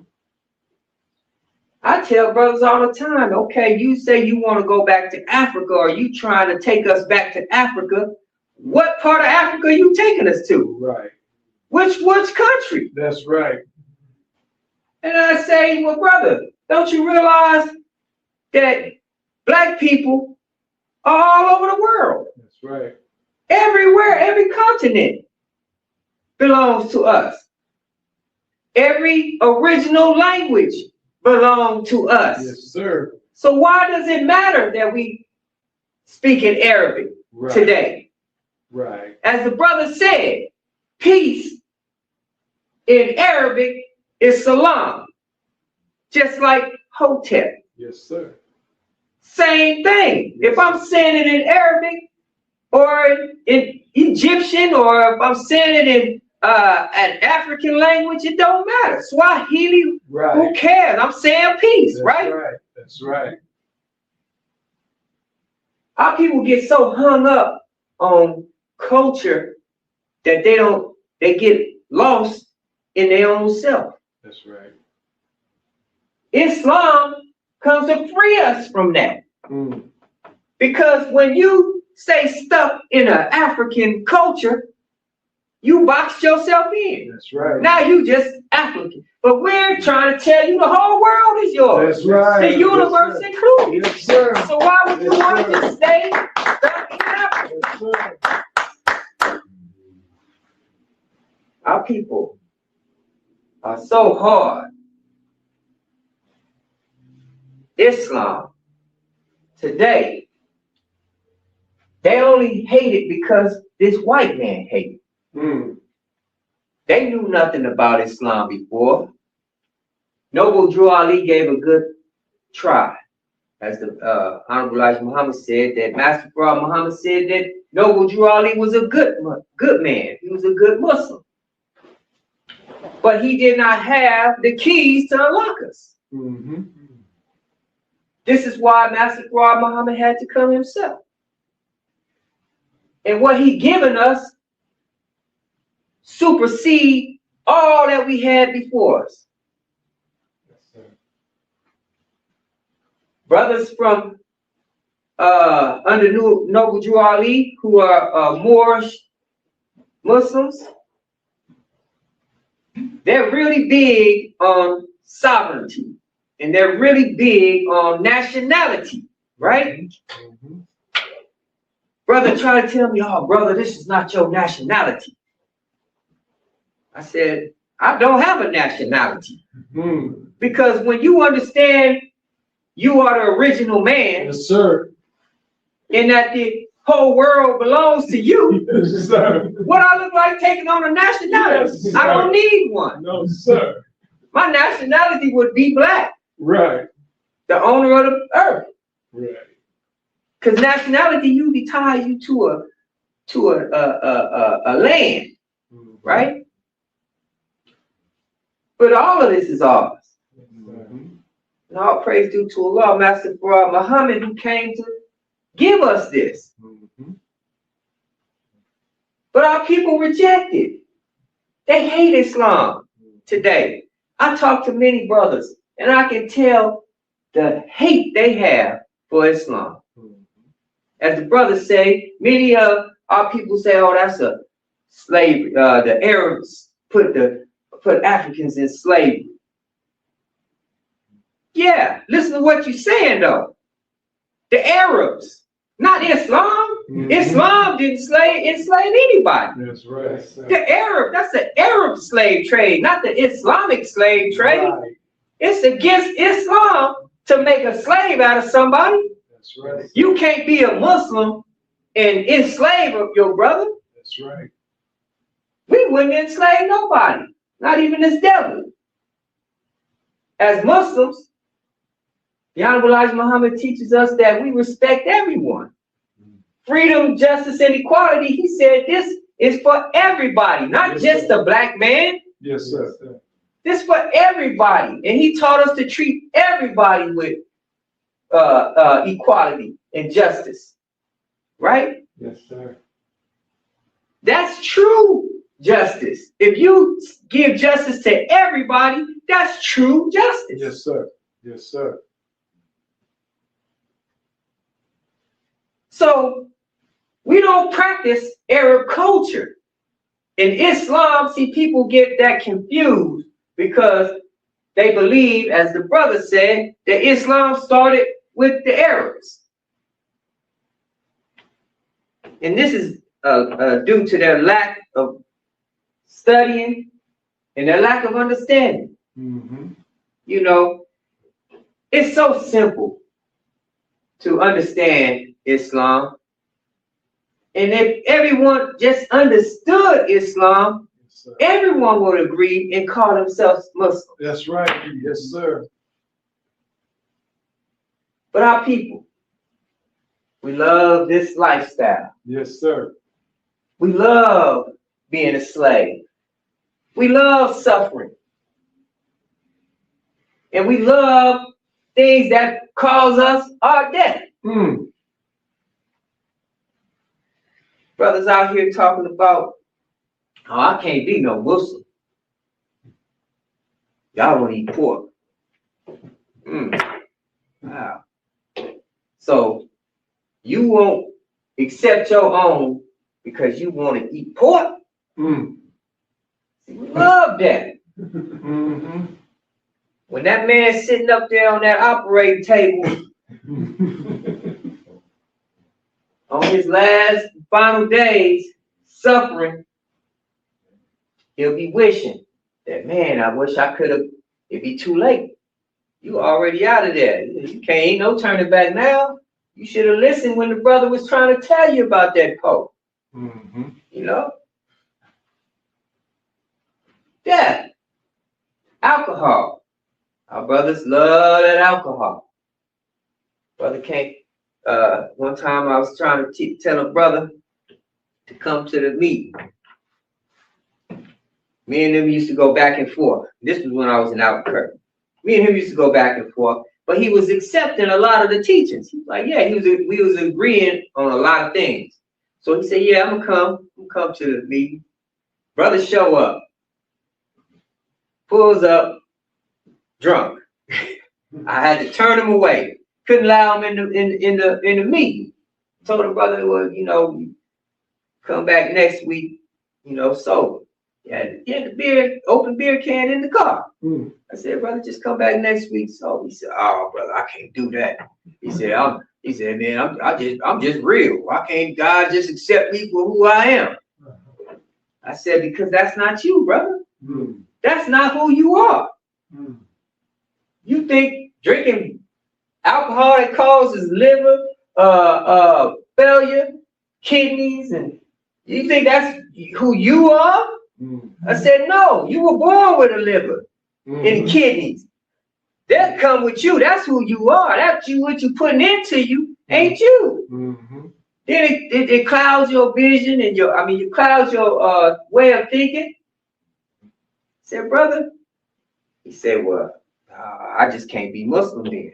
I tell brothers all the time, okay, you say you want to go back to Africa, or you trying to take us back to Africa. What part of Africa are you taking us to? Right. Which country? That's right. And I say, well, brother, don't you realize that black people are all over the world? That's right. Everywhere, every continent belongs to us. Every original language belongs to us. Yes, sir. So why does it matter that we speak in Arabic today? Right. As the brother said, peace in Arabic is salam, just like hotep. Yes, sir. Same thing. If I'm saying it in Arabic or in Egyptian, or if I'm saying it in an African language, it don't matter. Swahili, Right. who cares? I'm saying peace, That's right? right. That's right. Our people get so hung up on culture that they get lost in their own self. That's right. Islam comes to free us from that. Mm. Because when you stay stuck in an African culture, you box yourself in. That's right. Now you just African. But we're trying to tell you the whole world is yours. That's right. The universe Yes, included. yes, sir. So why would you Yes, want sir. to stay stuck in Africa? Yes, sir. Our people are so hard. Islam today, they only hate it because this white man hates it. Mm. They knew nothing about Islam before. Noble Drew Ali gave a good try. As the Honorable Elijah Muhammad said, that Master Farah Muhammad said that Noble Drew Ali was a good man. He was a good Muslim. But he did not have the keys to unlock us. Mm-hmm. This is why Master Farah Muhammad had to come himself. And what he given us supersede all that we had before us. Yes, sir. Brothers from under Noble Drew Ali, who are Moorish Muslims, they're really big on sovereignty, and they're really big on nationality, right? Mm-hmm. Brother tried to tell me, oh, brother, this is not your nationality. I said, I don't have a nationality. Mm. Because when you understand you are the original man, Yes, sir. and that the whole world belongs to you, Yes, sir. what I look like taking on a nationality? Yes, I don't sir. need one. No, sir. My nationality would be black, Right. the owner of the earth. Right. Because nationality usually ties you to a land, Mm-hmm. right? But all of this is ours. Mm-hmm. And all praise due to Allah, Master Farah Muhammad, who came to give us this. Mm-hmm. But our people reject it. They hate Islam today. I talk to many brothers, and I can tell the hate they have for Islam. As the brothers say, many of our people say, oh, that's a slave. The Arabs put Africans in slavery. Yeah, listen to what you're saying, though. The Arabs, not Islam. Islam didn't enslave anybody. That's right. That's the Arab slave trade, not the Islamic slave trade. Right. It's against Islam to make a slave out of somebody. That's right. You can't be a Muslim and enslave your brother. That's right. We wouldn't enslave nobody, not even this devil. As Muslims, the Honorable Elijah Muhammad teaches us that we respect everyone. Freedom, justice, and equality, he said this is for everybody, not just the black man. Yes, sir. This for everybody. And he taught us to treat everybody with equality and justice. Right? Yes, sir. That's true justice. If you give justice to everybody, that's true justice. Yes, sir. Yes, sir. So we don't practice Arab culture. In Islam, see, people get that confused because they believe, as the brother said, that Islam started with the Arabs. And this is due to their lack of studying and their lack of understanding. You know, it's so simple to understand Islam. And if everyone just understood Islam, everyone would agree and call themselves Muslim. That's right. Yes, sir. But our people, we love this lifestyle. Yes, sir. We love being a slave. We love suffering. And we love things that cause us our death. Brothers out here talking about, oh, I can't be no Muslim. Y'all want to eat pork. Wow. So you won't accept your own because you want to eat pork? We love that. When that man's sitting up there on that operating table on his last final days, suffering, he'll be wishing that, man, I wish I could have, it'd be too late. You already out of there. You can't, ain't no turning back now. You should have listened when the brother was trying to tell you about that Pope. You know? Death. Alcohol. Our brothers love that alcohol. Brother can't. One time I was trying to tell a brother to come to the meeting. Me and him used to go back and forth. This was when I was in Albuquerque. Me and him used to go back and forth, but he was accepting a lot of the teachings. He was like, yeah, we was agreeing on a lot of things. So he said, yeah, I'm gonna come to the meeting. Brother show up, pulls up, drunk. I had to turn him away. Couldn't allow him in the meeting. Told the brother, well, you know, come back next week, you know, sober. He had the open beer can in the car. I said, brother, just come back next week. So he said, oh, brother, I can't do that. He said, man, I'm just real. Why can't God just accept me for who I am? I said, because that's not you, brother. That's not who you are. You think drinking alcohol that causes liver failure, kidneys, and you think that's who you are? I said, no, you were born with a liver and kidneys. That come with you. That's who you are. That's what you putting into you, ain't you? Then it clouds your vision and it clouds your way of thinking. I said, brother, he said, well, I just can't be Muslim then.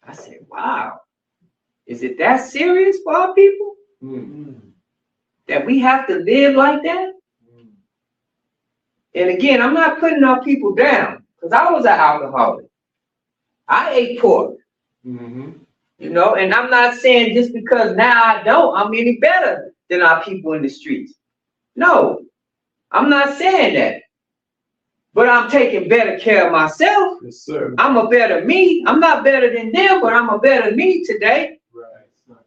I said, wow, is it that serious for our people? That we have to live like that? And again, I'm not putting our people down because I was an alcoholic. I ate pork, you know, and I'm not saying just because now I don't, I'm any better than our people in the streets. No, I'm not saying that. But I'm taking better care of myself. Yes, sir. I'm a better me. I'm not better than them, but I'm a better me today. Right.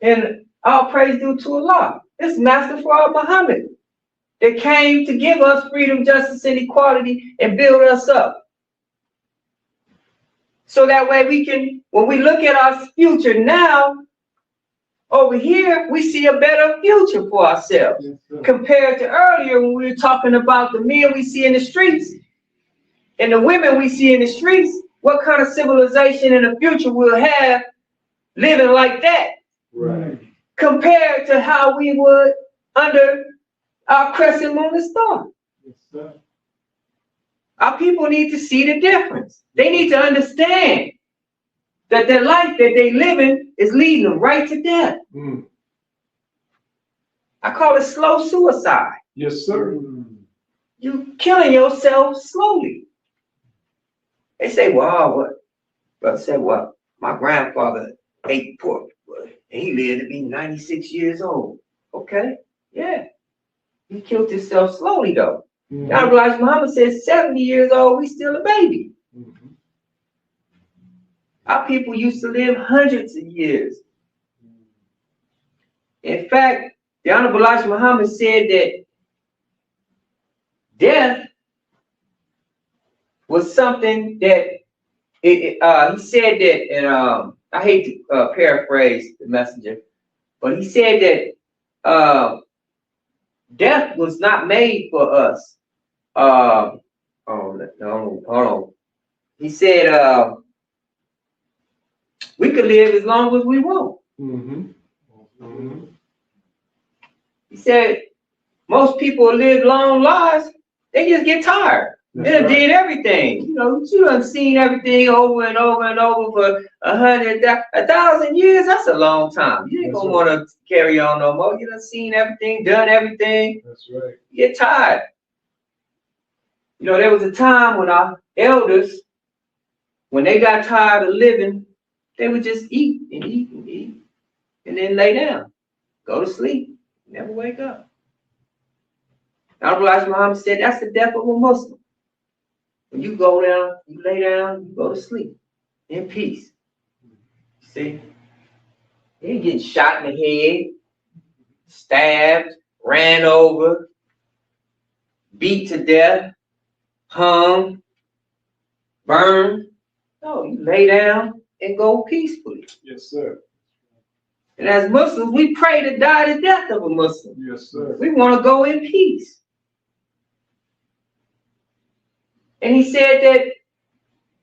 And all praise due to Allah. This Master for our Muhammad. That came to give us freedom, justice, and equality and build us up. So that way we can, when we look at our future now, over here, we see a better future for ourselves. Yes, compared to earlier when we were talking about the men we see in the streets and the women we see in the streets, what kind of civilization in the future we'll have living like that. Right. Compared to how we would under our crescent moon and star. Yes, sir. Our people need to see the difference. They need to understand that their life that they living is leading them right to death. Mm. I call it slow suicide. Yes, sir. You killing yourself slowly. They say, well, what? Brother said, well, my grandfather ate pork, and he lived to be 96 years old. Okay, yeah. He killed himself slowly, though. Mm-hmm. Now, Elijah Muhammad says 70 years old, we still a baby. Mm-hmm. Our people used to live hundreds of years. In fact, the Honorable Elijah Muhammad said that death was something that, he said that, and I hate to paraphrase the messenger, but he said that death was not made for us. Hold on. He said we could live as long as we want. Mm-hmm. Mm-hmm. He said most people live long lives, they just get tired. They done did everything. You know, you done seen everything over and over and over for 1,000 years. That's a long time. You ain't gonna want to carry on no more. You done seen everything, done everything. That's right. You get tired. You know, there was a time when our elders, when they got tired of living, they would just eat and eat and eat, and then lay down, go to sleep, never wake up. Honorable Elijah Muhammad said that's the death of a Muslim. When you go down, you lay down, you go to sleep in peace. See? You ain't getting shot in the head, stabbed, ran over, beat to death, hung, burned. No, you lay down and go peacefully. Yes, sir. And as Muslims, we pray to die the death of a Muslim. Yes, sir. We want to go in peace. And he said that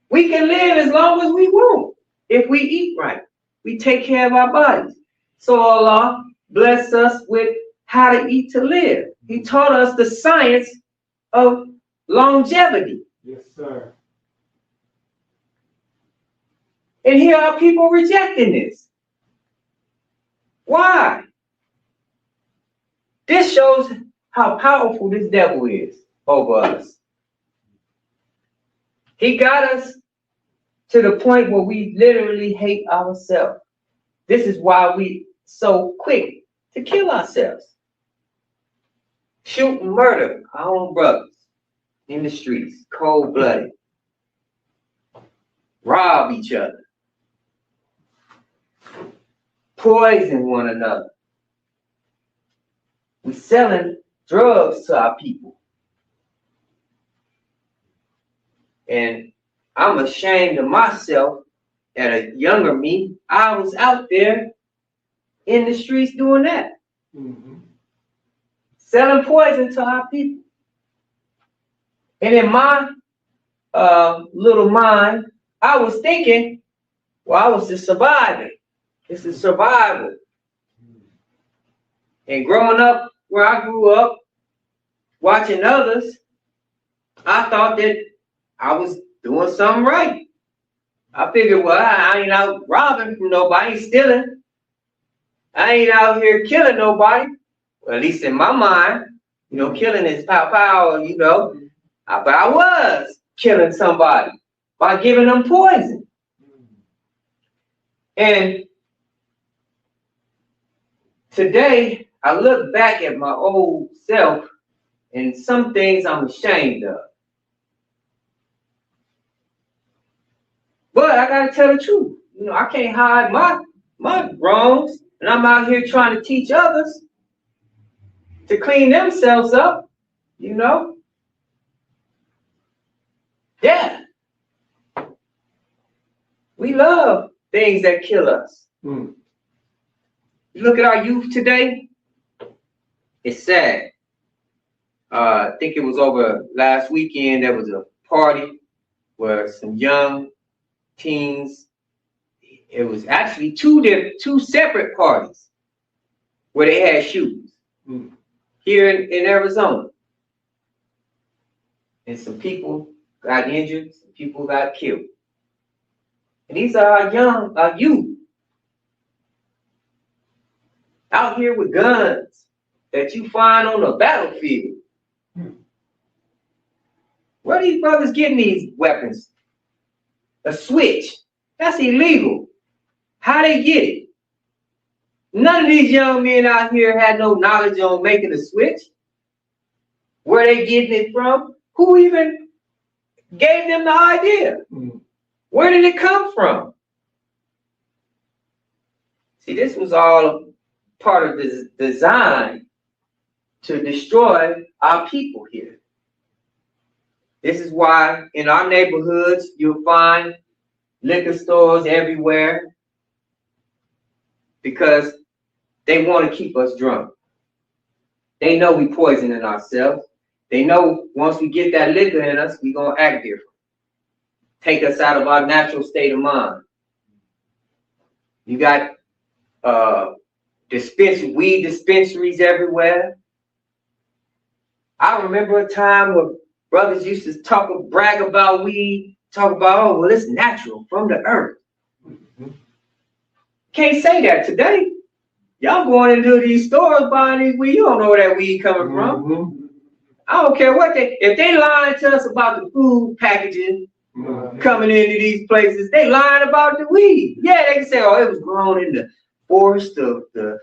we can live as long as we want if we eat right. We take care of our bodies. So Allah bless us with how to eat to live. He taught us the science of longevity. Yes, sir. And here are people rejecting this. Why? This shows how powerful this devil is over us. He got us to the point where we literally hate ourselves. This is why we so quick to kill ourselves. Shoot and murder our own brothers in the streets, cold-blooded. Rob each other. Poison one another. We're selling drugs to our people. And I'm ashamed of myself. At a younger me, I was out there in the streets doing that. Mm-hmm. Selling poison to our people. And in my little mind, I was thinking, well, I was just surviving. This is survival. And growing up where I grew up, watching others, I thought that I was doing something right. I figured, well, I ain't out robbing from nobody, I ain't stealing. I ain't out here killing nobody. Well, at least in my mind, you know, killing is pow, you know. But I was killing somebody by giving them poison. And today, I look back at my old self and some things I'm ashamed of. But I gotta tell the truth. You know, I can't hide my wrongs. And I'm out here trying to teach others to clean themselves up, you know? Yeah. We love things that kill us. You look at our youth today, it's sad. I think it was over last weekend, there was a party where some young teens, it was actually two separate parties where they had shootings here in Arizona. And some people got injured, some people got killed. And these are our youth out here with guns that you find on the battlefield. Where are these brothers getting these weapons? A switch. That's illegal. How they get it? None of these young men out here had no knowledge on making a switch. Where they getting it from? Who even gave them the idea? Where did it come from? See, this was all part of the design to destroy our people here. This is why in our neighborhoods you'll find liquor stores everywhere, because they want to keep us drunk. They know we poisoning ourselves. They know once we get that liquor in us, we're going to act different. Take us out of our natural state of mind. You got weed dispensaries everywhere. I remember a time where brothers used to brag about weed, talk about, oh, well, it's natural from the earth. Can't say that today. Y'all going into these stores buying these weed, you don't know where that weed coming from. I don't care what if they lying to us about the food packaging coming into these places, they lying about the weed. Yeah, they can say, oh, it was grown in the forest of the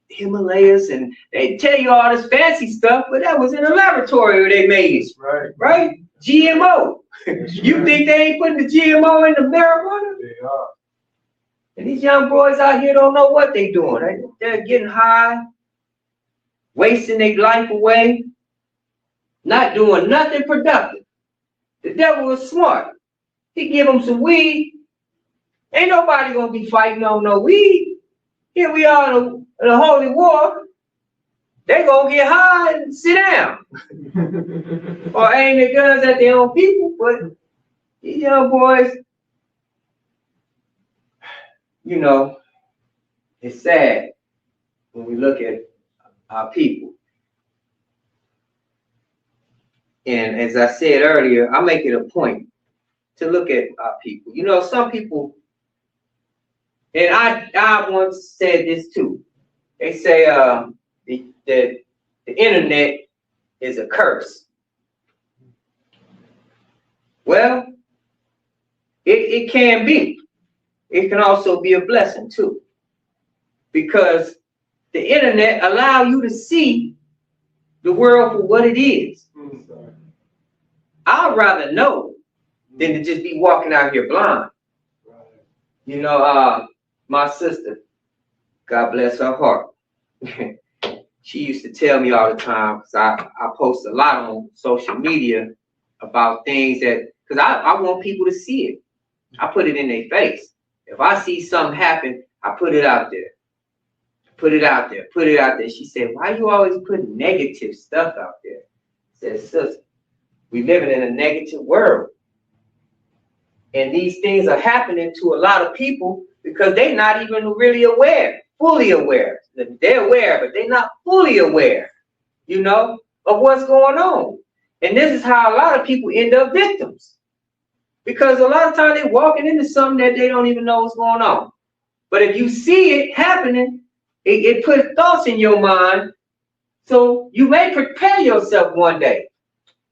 Himalayas, and they tell you all this fancy stuff, but that was in a laboratory where they made it. Right? GMO. You think they ain't putting the GMO in the marijuana? They are. And these young boys out here don't know what they're doing. They're getting high, wasting their life away, not doing nothing productive. The devil was smart. He give them some weed. Ain't nobody gonna be fighting on no weed. Here we are in a holy war. They gonna get high and sit down. Or aim their guns at their own people. But these young boys, you know, it's sad when we look at our people. And as I said earlier, I make it a point to look at our people. You know, some people, and I once said this too. They say that the internet is a curse. Well, it can be. It can also be a blessing too, because the internet allows you to see the world for what it is. I'd rather know than to just be walking out here blind. You know, my sister, God bless her heart, she used to tell me all the time, because I post a lot on social media about things that, because I want people to see it. I put it in their face. If I see something happen, I put it out there. Put it out there. Put it out there. She said, why you always put negative stuff out there? I said, sister, we living in a negative world. And these things are happening to a lot of people because they're not even really aware, fully aware. They're aware, but they're not fully aware, you know, of what's going on. And this is how a lot of people end up victims. Because a lot of times they're walking into something that they don't even know what's going on. But if you see it happening, it puts thoughts in your mind. So you may prepare yourself one day.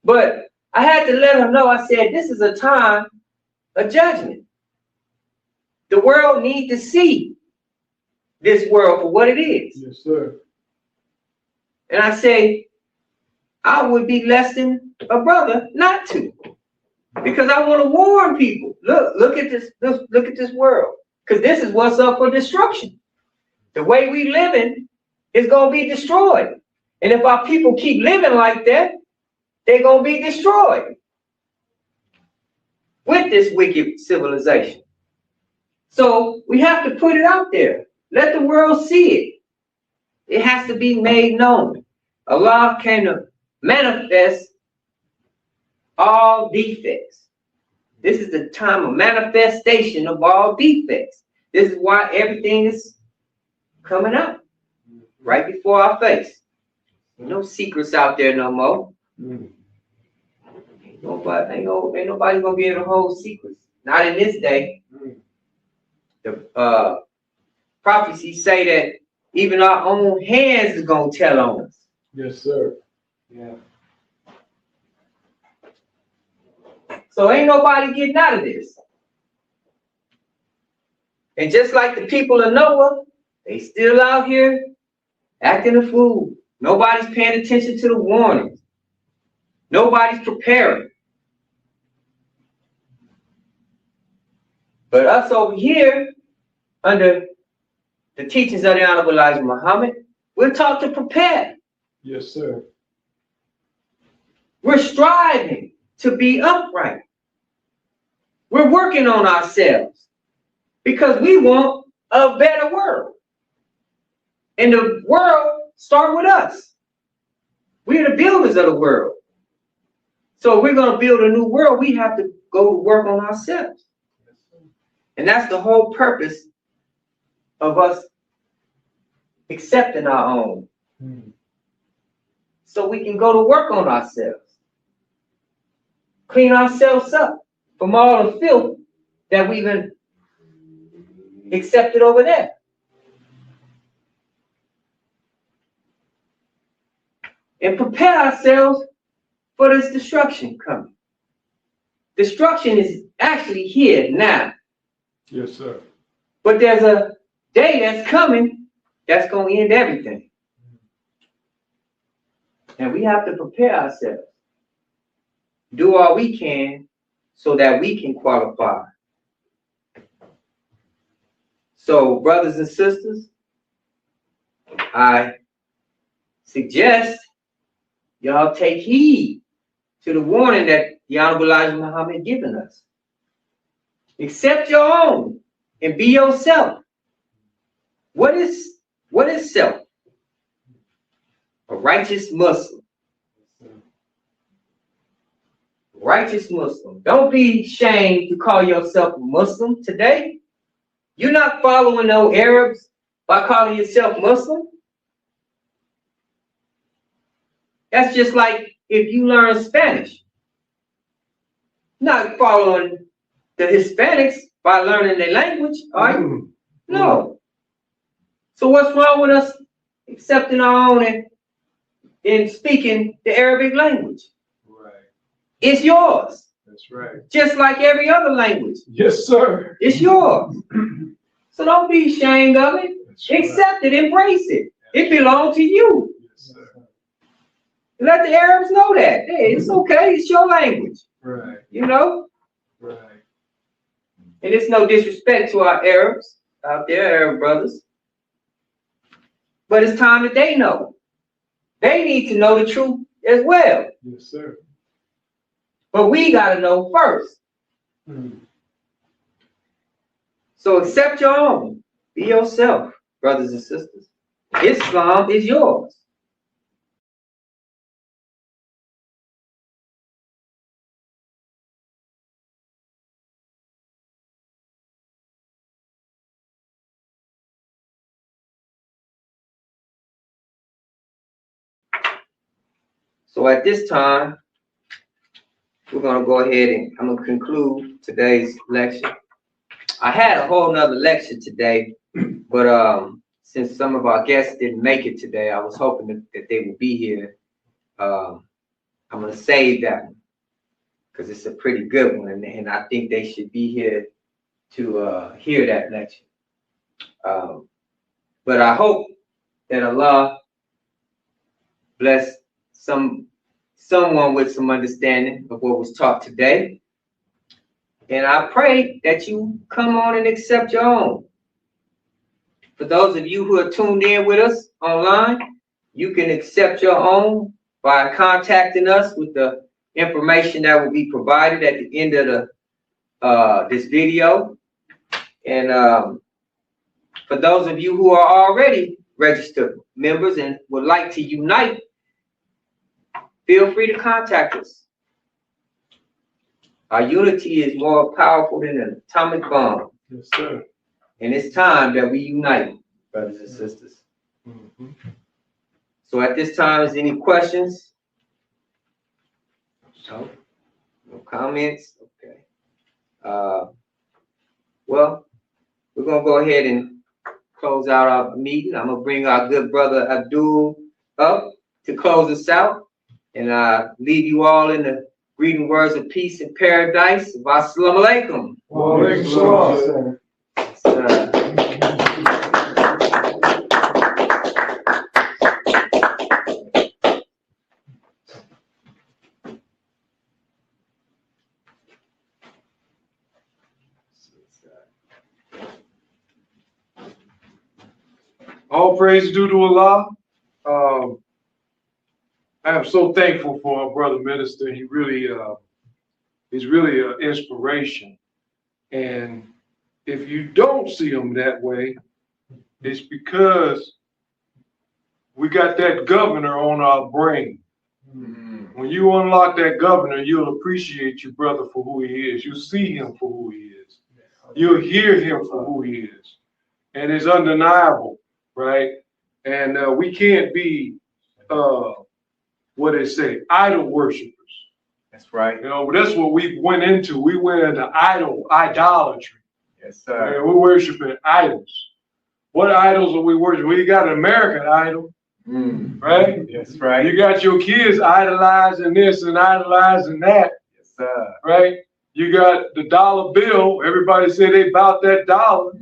But I had to let her know, I said, this is a time of judgment. The world needs to see this world for what it is. Yes, sir. And I say, I would be less than a brother not to. Because I want to warn people. Look at this, look at this world. Because this is what's up for destruction. The way we living is going to be destroyed. And if our people keep living like that, they're going to be destroyed with this wicked civilization. So we have to put it out there. Let the world see it. It has to be made known. Allah came to manifest all defects. This is the time of manifestation of all defects. This is why everything is coming out right before our face. No secrets out there no more. Ain't nobody gonna be able to hold secrets. Not in this day. The prophecies say that even our own hands is gonna tell on us. Yes, sir. Yeah. So ain't nobody getting out of this. And just like the people of Noah, they still out here acting a fool. Nobody's paying attention to the warnings. Nobody's preparing. But us over here, under the teachings of the Honorable Elijah Muhammad, we're taught to prepare. Yes, sir. We're striving to be upright. We're working on ourselves because we want a better world. And the world starts with us. We're the builders of the world. So if we're going to build a new world, we have to go to work on ourselves. And that's the whole purpose of us accepting our own. So we can go to work on ourselves. Clean ourselves up from all the filth that we've been accepted over there. And prepare ourselves for this destruction coming. Destruction is actually here now. Yes, sir. But there's a day that's coming that's going to end everything. And we have to prepare ourselves. Do all we can so that we can qualify. So, brothers and sisters, I suggest y'all take heed to the warning that the Honorable Elijah Muhammad given us. Accept your own and be yourself. What is self? A righteous Muslim. Righteous Muslim. Don't be ashamed to call yourself a Muslim today. You're not following no Arabs by calling yourself Muslim. That's just like if you learn Spanish. Not following the Hispanics by learning their language, are you? No. So what's wrong with us accepting our own and speaking the Arabic language? Right. It's yours. That's right. Just like every other language. Yes, sir. It's yours. So don't be ashamed of it. That's Accept it, embrace it. It belongs to you. Yes, sir. Let the Arabs know that. Hey, it's okay. It's your language. Right. You know? Right. And it's no disrespect to our Arabs out there, Arab brothers. But it's time that they know. They need to know the truth as well. Yes, sir. But we got to know first. So accept your own. Be yourself, brothers and sisters. Islam is yours. So at this time, we're going to go ahead and I'm going to conclude today's lecture. I had a whole nother lecture today, but since some of our guests didn't make it today, I was hoping that they would be here. I'm going to save that one because it's a pretty good one, and I think they should be here to hear that lecture. But I hope that Allah bless someone with some understanding of what was taught today. And I pray that you come on and accept your own. For those of you who are tuned in with us online, you can accept your own by contacting us with the information that will be provided at the end of this video. And for those of you who are already registered members and would like to unite, feel free to contact us. Our unity is more powerful than an atomic bomb. Yes, sir. And it's time that we unite, brothers and sisters. Mm-hmm. So at this time, is any questions? No? No comments? Okay. Well, we're going to go ahead and close out our meeting. I'm going to bring our good brother Abdul up to close us out. And leave you all in the greeting words of peace and paradise. Wassalamu alaikum. Wa alaikum salam. All praise due to Allah. I am so thankful for our brother minister. He's really an inspiration. And if you don't see him that way, it's because we got that governor on our brain. When you unlock that governor, you'll appreciate your brother for who he is. You'll see him for who he is. You'll hear him for who he is. And it's undeniable, right? And we can't be, what they say, idol worshipers. That's right. You know, that's what we went into. We went into idolatry. Yes, sir. And we're worshiping idols. What idols are we worshiping? We got an American idol, right? That's right. You got your kids idolizing this and idolizing that. Yes, sir. Right? You got the dollar bill. Everybody say they about that dollar.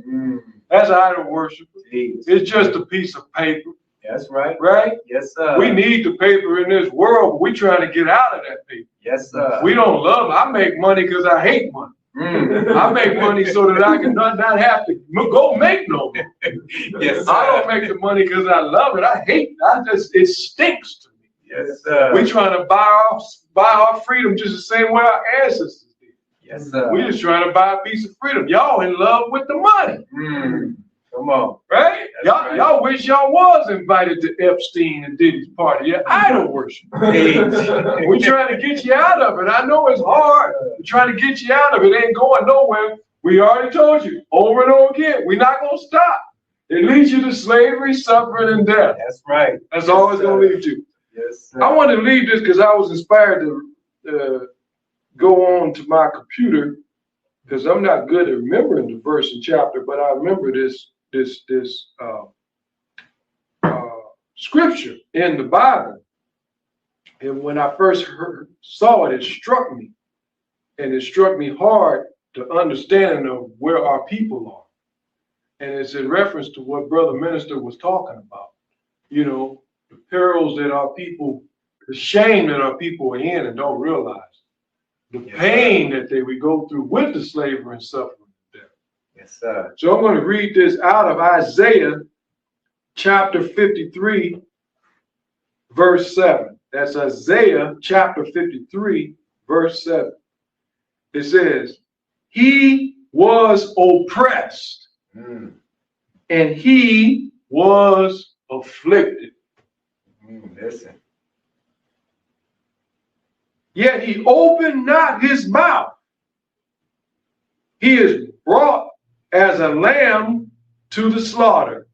That's idol worship. It's just a piece of paper. That's right. Right? Yes, sir. We need the paper in this world, but we're trying to get out of that paper. Yes, sir. We don't love it. I make money because I hate money. I make money so that I can not have to go make no money. Yes, sir. I don't make the money because I love it. I hate it. It stinks to me. Yes, sir. We're trying to buy our freedom just the same way our ancestors did. Yes, sir. We're just trying to buy a piece of freedom. Y'all in love with the money. Come on. Right? Y'all wish y'all was invited to Epstein and Diddy's party. Yeah, idol worship. We're trying to get you out of it. I know it's hard. We're trying to get you out of it. It ain't going nowhere. We already told you over and over again. We're not going to stop. It leads you to slavery, suffering, and death. That's right. That's all it's going to lead you. Yes, sir. I want to leave this because I was inspired to go on to my computer because I'm not good at remembering the verse and chapter, but I remember this scripture in the Bible. And when I first saw it, it struck me. And it struck me hard to understanding of where our people are. And it's in reference to what Brother Minister was talking about. You know, the perils that our people, the shame that our people are in and don't realize. The pain that they would go through with the slavery and suffering. Yes, sir. So I'm going to read this out of Isaiah chapter 53, verse 7. That's Isaiah chapter 53, verse 7. It says, he was oppressed and he was afflicted. Listen. Yet he opened not his mouth. He is brought as a lamb to the slaughter,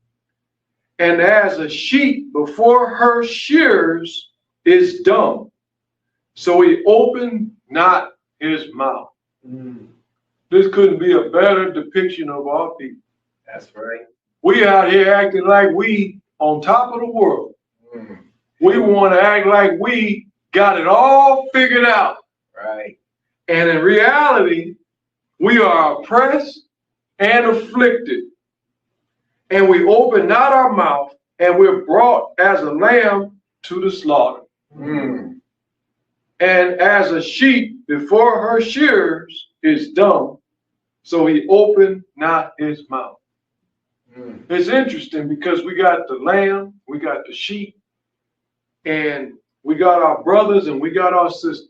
and as a sheep before her shearers is dumb. So he opened not his mouth. This couldn't be a better depiction of our people. That's right. We out here acting like we on top of the world. We want to act like we got it all figured out. Right. And in reality, we are oppressed and afflicted, and we open not our mouth, and we're brought as a lamb to the slaughter. And as a sheep before her shearers is dumb, so he opened not his mouth. It's interesting because we got the lamb, we got the sheep, and we got our brothers and we got our sisters,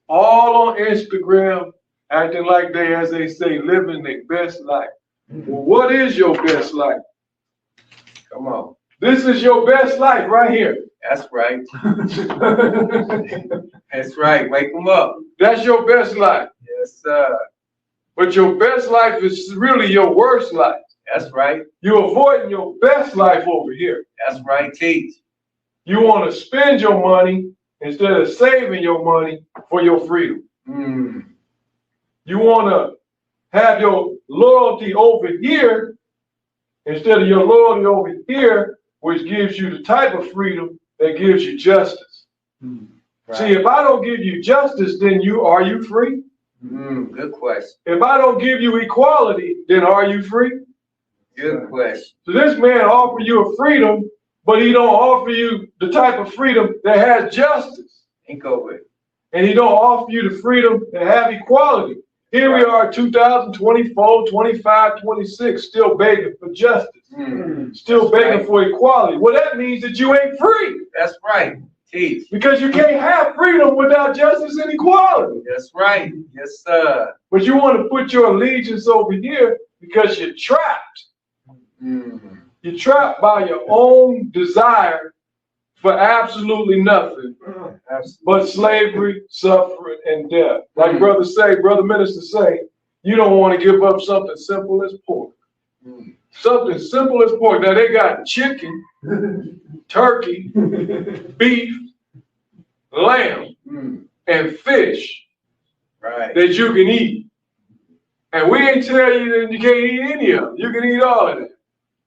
all on Instagram, acting like they, as they say, living their best life. Well, what is your best life? Come on. This is your best life right here. That's right. That's right. Wake them up. That's your best life. Yes, sir. But your best life is really your worst life. That's right. You're avoiding your best life over here. That's right. Teach. You want to spend your money instead of saving your money for your freedom. You want to have your loyalty over here instead of your loyalty over here, which gives you the type of freedom that gives you justice. Right. See, if I don't give you justice, then are you free? Good question. If I don't give you equality, then are you free? Good question. So this man offer you a freedom, but he don't offer you the type of freedom that has justice. Think over it. And he don't offer you the freedom to have equality. Here we are, 2024, 25, 26, still begging for justice. Still begging for equality. Well, that means that you ain't free. That's right. Teach. Because you can't have freedom without justice and equality. That's right. Yes, sir. But you want to put your allegiance over here because you're trapped. You're trapped by your own desire for absolutely nothing but slavery, suffering, and death. Like Brother Minister say, you don't want to give up something simple as pork. Something simple as pork. Now they got chicken, turkey, beef, lamb, and fish that you can eat. And we ain't tell you that you can't eat any of them. You can eat all of them.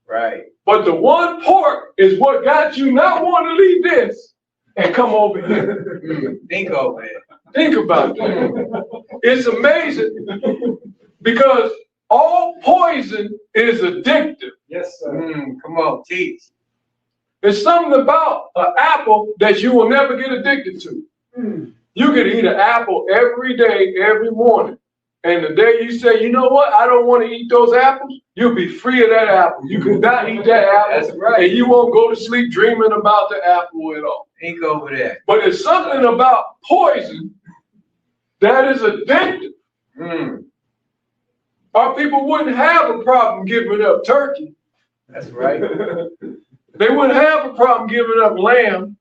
Right. But the one pork is what got you not wanting to leave this and come over here. Think over it. Think about that. It's amazing because all poison is addictive. Yes, sir. Come on, teach. There's something about an apple that you will never get addicted to. You can eat an apple every day, every morning. And the day you say, you know what, I don't want to eat those apples, you'll be free of that apple. You can not eat that apple. That's right. And you won't go to sleep dreaming about the apple at all. Think over that. But there's something about poison that is addictive. Our people wouldn't have a problem giving up turkey. That's right. They wouldn't have a problem giving up lamb.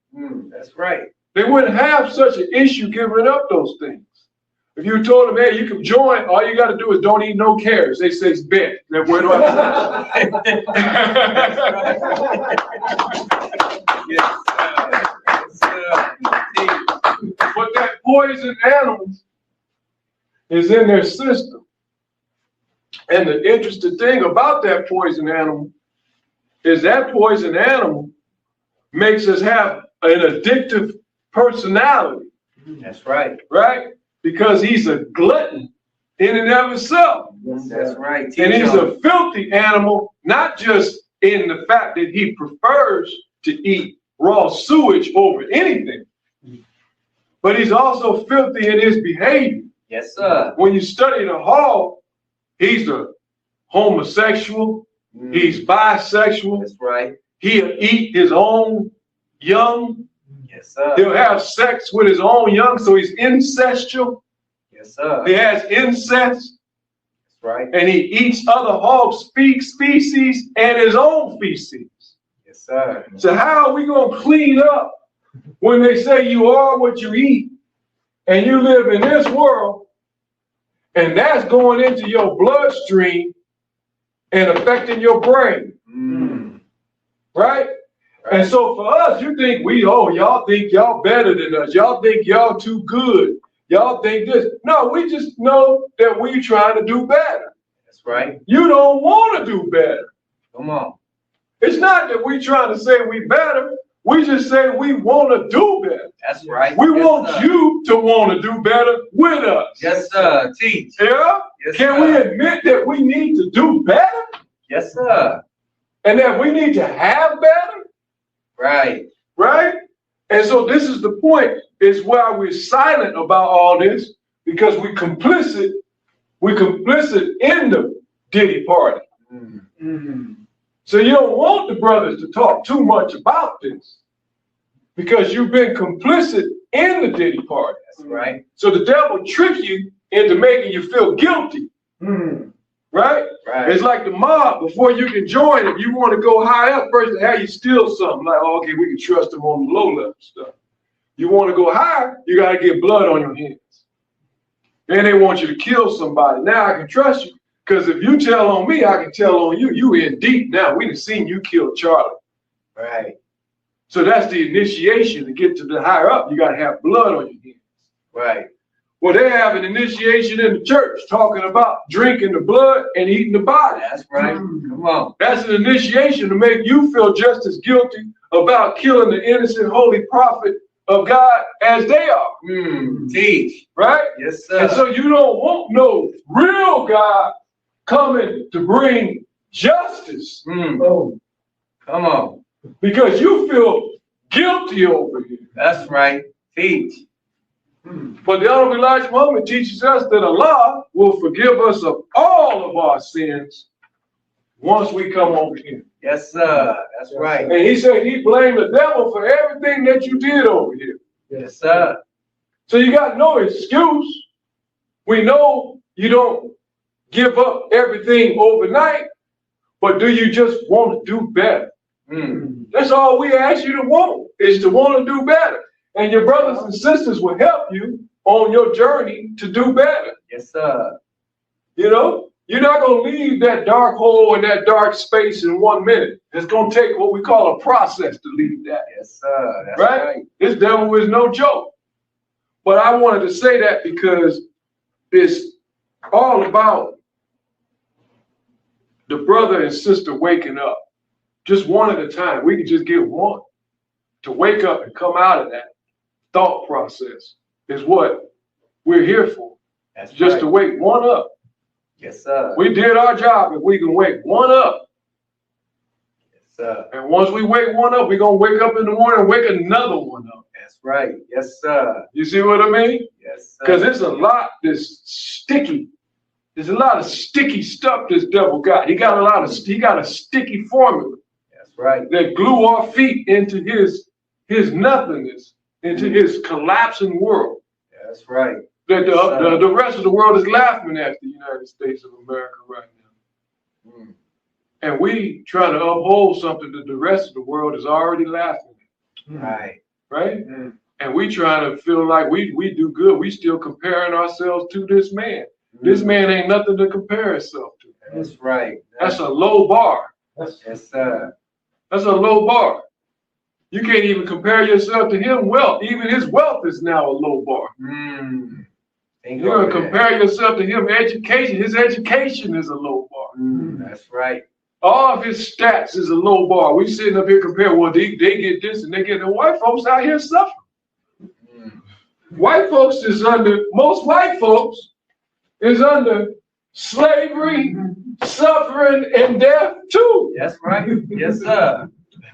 That's right. They wouldn't have such an issue giving up those things. If you told them, hey, you can join, all you got to do is don't eat no carrots. They say it's bet. Then where do I But that poison animal is in their system. And the interesting thing about that poison animal is that poison animal makes us have an addictive personality. That's right. Right? Because he's a glutton in and of himself. That's right. And he's a filthy animal, not just in the fact that he prefers to eat raw sewage over anything, but he's also filthy in his behavior. Yes, sir. When you study the hog, he's a homosexual, he's bisexual. That's right. He'll eat his own young. Yes, sir. He'll have sex with his own young, so he's incestual. Yes, sir. He has incest. That's right. And he eats other hogs' species and his own feces. Yes, sir. So how are we going to clean up when they say you are what you eat and you live in this world and that's going into your bloodstream and affecting your brain? Right? And so for us, you think y'all think y'all better than us. Y'all think y'all too good. Y'all think this. No, we just know that we trying to do better. That's right. You don't want to do better. Come on. It's not that we trying to say we better. We just say we want to do better. That's right. We want you to want to do better with us. Yes, sir. Teach. Yeah? Yes, Can we admit that we need to do better? Yes, sir. And that we need to have better? Right. Right? And so this is the point, is why we're silent about all this, because we're complicit in the Diddy party. So you don't want the brothers to talk too much about this because you've been complicit in the Diddy party. That's right. So the devil tricks you into making you feel guilty. Right? Right. It's like the mob. Before you can join it, you want to go high up first and have you steal something. Like, oh, okay, we can trust them on the low level stuff. You want to go higher, you got to get blood on your hands. Then they want you to kill somebody. Now I can trust you. Because if you tell on me, I can tell on you. You in deep now. We done seen you kill Charlie. Right. So that's the initiation. To get to the higher up, you got to have blood on your hands. Right. Well, they have an initiation in the church talking about drinking the blood and eating the body. That's right. Come on. That's an initiation to make you feel just as guilty about killing the innocent holy prophet of God as they are. Teach. Right? Yes, sir. And so you don't want no real God coming to bring justice. Oh, come on. Because you feel guilty over here. That's right. Teach. But the Honorable Elijah Muhammad teaches us that Allah will forgive us of all of our sins once we come over here. Yes, sir. That's right. And he said he blamed the devil for everything that you did over here. Yes, sir. So you got no excuse. We know you don't give up everything overnight, but do you just want to do better? That's all we ask you to want, is to want to do better. And your brothers and sisters will help you on your journey to do better. Yes, sir. You know, you're not going to leave that dark hole and that dark space in 1 minute. It's going to take what we call a process to leave that. Yes, sir. That's right? This devil is no joke. But I wanted to say that because it's all about the brother and sister waking up. Just one at a time. We can just get one. To wake up and come out of that thought process is what we're here for. That's just right. to wake one up. Yes, sir. We did our job if we can wake one up. Yes, sir. And once we wake one up, we're going to wake up in the morning and wake another one up. That's right. Yes, sir. You see what I mean? Yes, sir. Because there's a lot that's sticky. There's a lot of sticky stuff this devil got. He got a sticky formula. That's right. That glue our feet into his nothingness, into his collapsing world. That's right. That the rest of the world is laughing at the United States of America right now. And we trying to uphold something that the rest of the world is already laughing at. Right. Right? And we trying to feel like we do good. We still comparing ourselves to this man. This man ain't nothing to compare himself to. That's right. That's a low bar. Yes, sir. That's a low bar. You can't even compare yourself to him. Wealth, even his wealth is now a low bar. You're going to compare yourself to him. Education, his education is a low bar. That's right. All of his stats is a low bar. We sitting up here comparing, well, they get this and they get the white folks out here suffering. White folks is under, most white folks is under slavery, suffering, and death too. That's right. Yes, sir.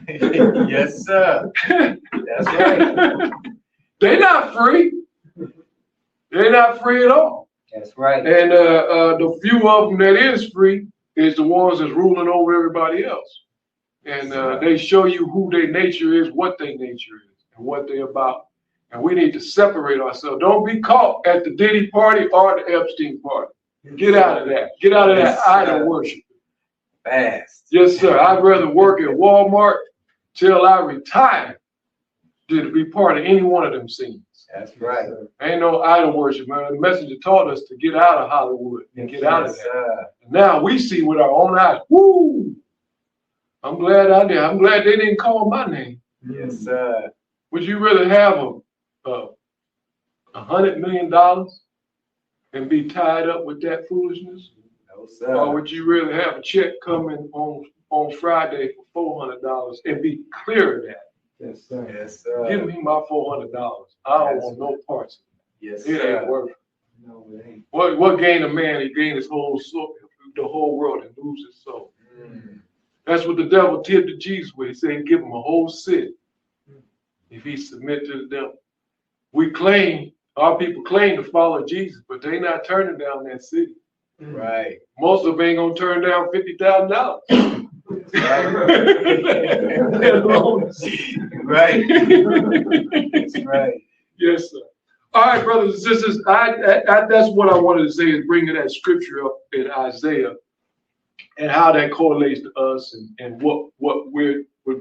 Yes, sir. That's right. They're not free. They're not free at all. That's right. And the few of them that is free is the ones that's ruling over everybody else. And they show you who their nature is, what their nature is, and what they're about. And we need to separate ourselves. Don't be caught at the Diddy party or the Epstein party. Get out of that. Get out of that idol worship. Fast. Yes, sir. I'd rather work at Walmart till I retire than to be part of any one of them scenes. That's right. Ain't no idol worship, man. The messenger taught us to get out of Hollywood and get out of that. And now we see with our own eyes. Woo! I'm glad I did. I'm glad they didn't call my name. Yes, sir. Would you rather have $100 million and be tied up with that foolishness? No, sir. Or would you rather have a check coming on Friday for $400 and be clear of that? Yes, sir. Yes, sir. Give me my $400. I don't want no parts of it. Yes, it sir. Ain't worth it. No, it ain't. What gain a man? He gain his whole soul, the whole world, and lose his soul. That's what the devil tempted Jesus with. He said he'd give him a whole city if he submit to the devil. Our people claim to follow Jesus, but they not turning down that city. Right. Most of them ain't gonna turn down $50,000. Let alone seed. Right. That's right. Yes, sir. All right, brothers and sisters, that's what I wanted to say, is bringing that scripture up in Isaiah and how that correlates to us, and what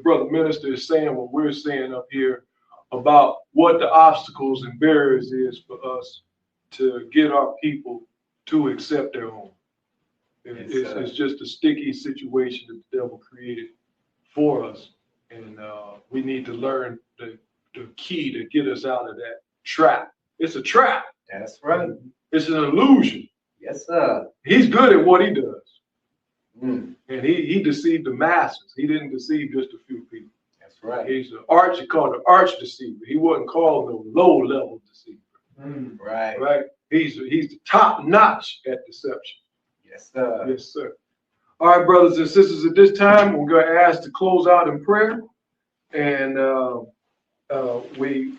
Brother Minister is saying, what we're saying up here about what the obstacles and barriers is for us to get our people to accept their own. It's just a sticky situation that the devil created for us, and we need to learn the key to get us out of that trap. It's a trap. That's right. It's an illusion. Yes, sir. He's good at what he does. Mm. And he deceived the masses. He didn't deceive just a few people. That's right. He's he called an arch deceiver. He wasn't called no low level deceiver. Mm. Right. Right? He's the top notch at deception. Yes, sir. Yes, sir. All right, brothers and sisters, at this time, we're going to ask to close out in prayer. And we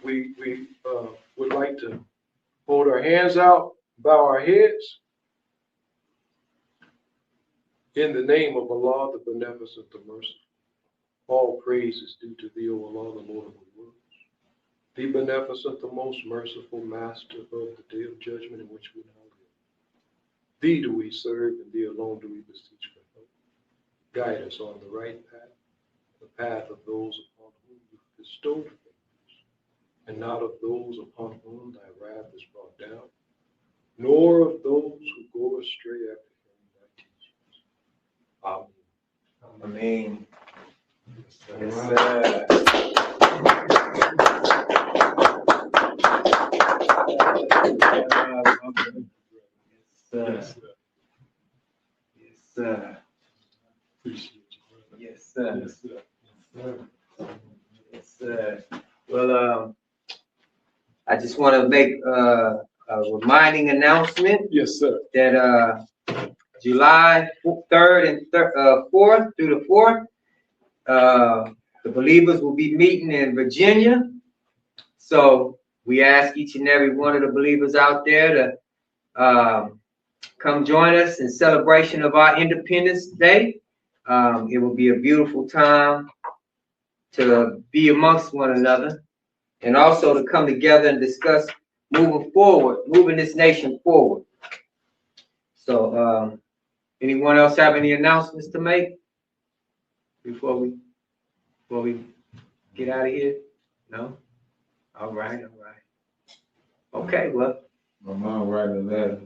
would like to hold our hands out, bow our heads. In the name of Allah, the Beneficent, the Merciful, all praise is due to thee, O Allah, the Lord of the worlds, the Beneficent, the most merciful Master of the day of judgment in which we now live. Thee do we serve, and thee alone do we beseech for help. Guide us on the right path, the path of those upon whom you bestowed favors, and not of those upon whom thy wrath is brought down, nor of those who go astray after hearing thy teachings. Amen. Amen. Yes, sir. Yes, sir. Yes, sir. Appreciate you, brother. Yes, sir. Yes, sir. Yes, sir. Well, I just want to make a reminding announcement. Yes, sir. That July 3rd and 4th through the 4th, the believers will be meeting in Virginia. So we ask each and every one of the believers out there to come join us in celebration of our Independence Day. It will be a beautiful time to be amongst one another, and also to come together and discuss moving this nation forward. So anyone else have any announcements to make before we get out of here? No? All right. Okay, well. My mom writing a letter.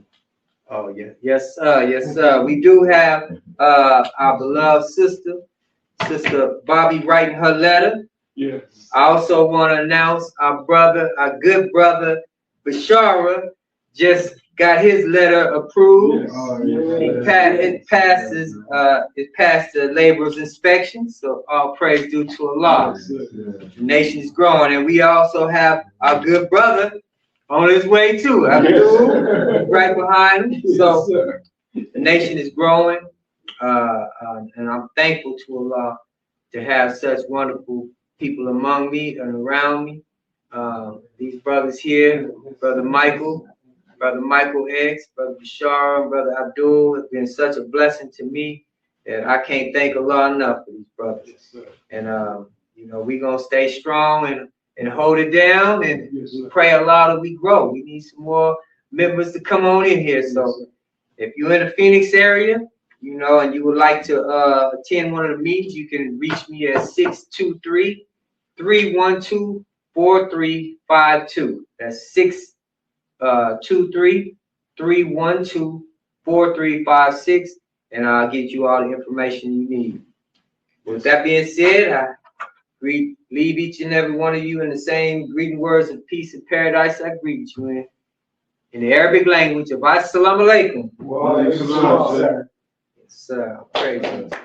Oh, yeah. Yes, sir. We do have our beloved Sister Bobby writing her letter. Yes. I also want to announce our good brother, Bashara, just got his letter approved. Yes. Oh, yeah. It passed the laborer's inspection, so all praise due to Allah. The nation is growing, and we also have our good brother on his way too. Abdul, right behind him. So the nation is growing, and I'm thankful to Allah to have such wonderful people among me and around me. These brothers here, Brother Michael X, Brother Bashar, Brother Abdul, have been such a blessing to me that I can't thank Allah enough for these brothers. Yes, And we're gonna stay strong and hold it down, and yes, we pray Allah that we grow. We need some more members to come on in here. So if you're in the Phoenix area, and you would like to attend one of the meetings, you can reach me at 623-312-4352. That's 623-312-4356, and I'll get you all the information you need. With that being said, I leave each and every one of you in the same greeting words of peace and paradise I greet you in the Arabic language of Assalamu alaikum. Wa alaikum salam. Yes, praise God.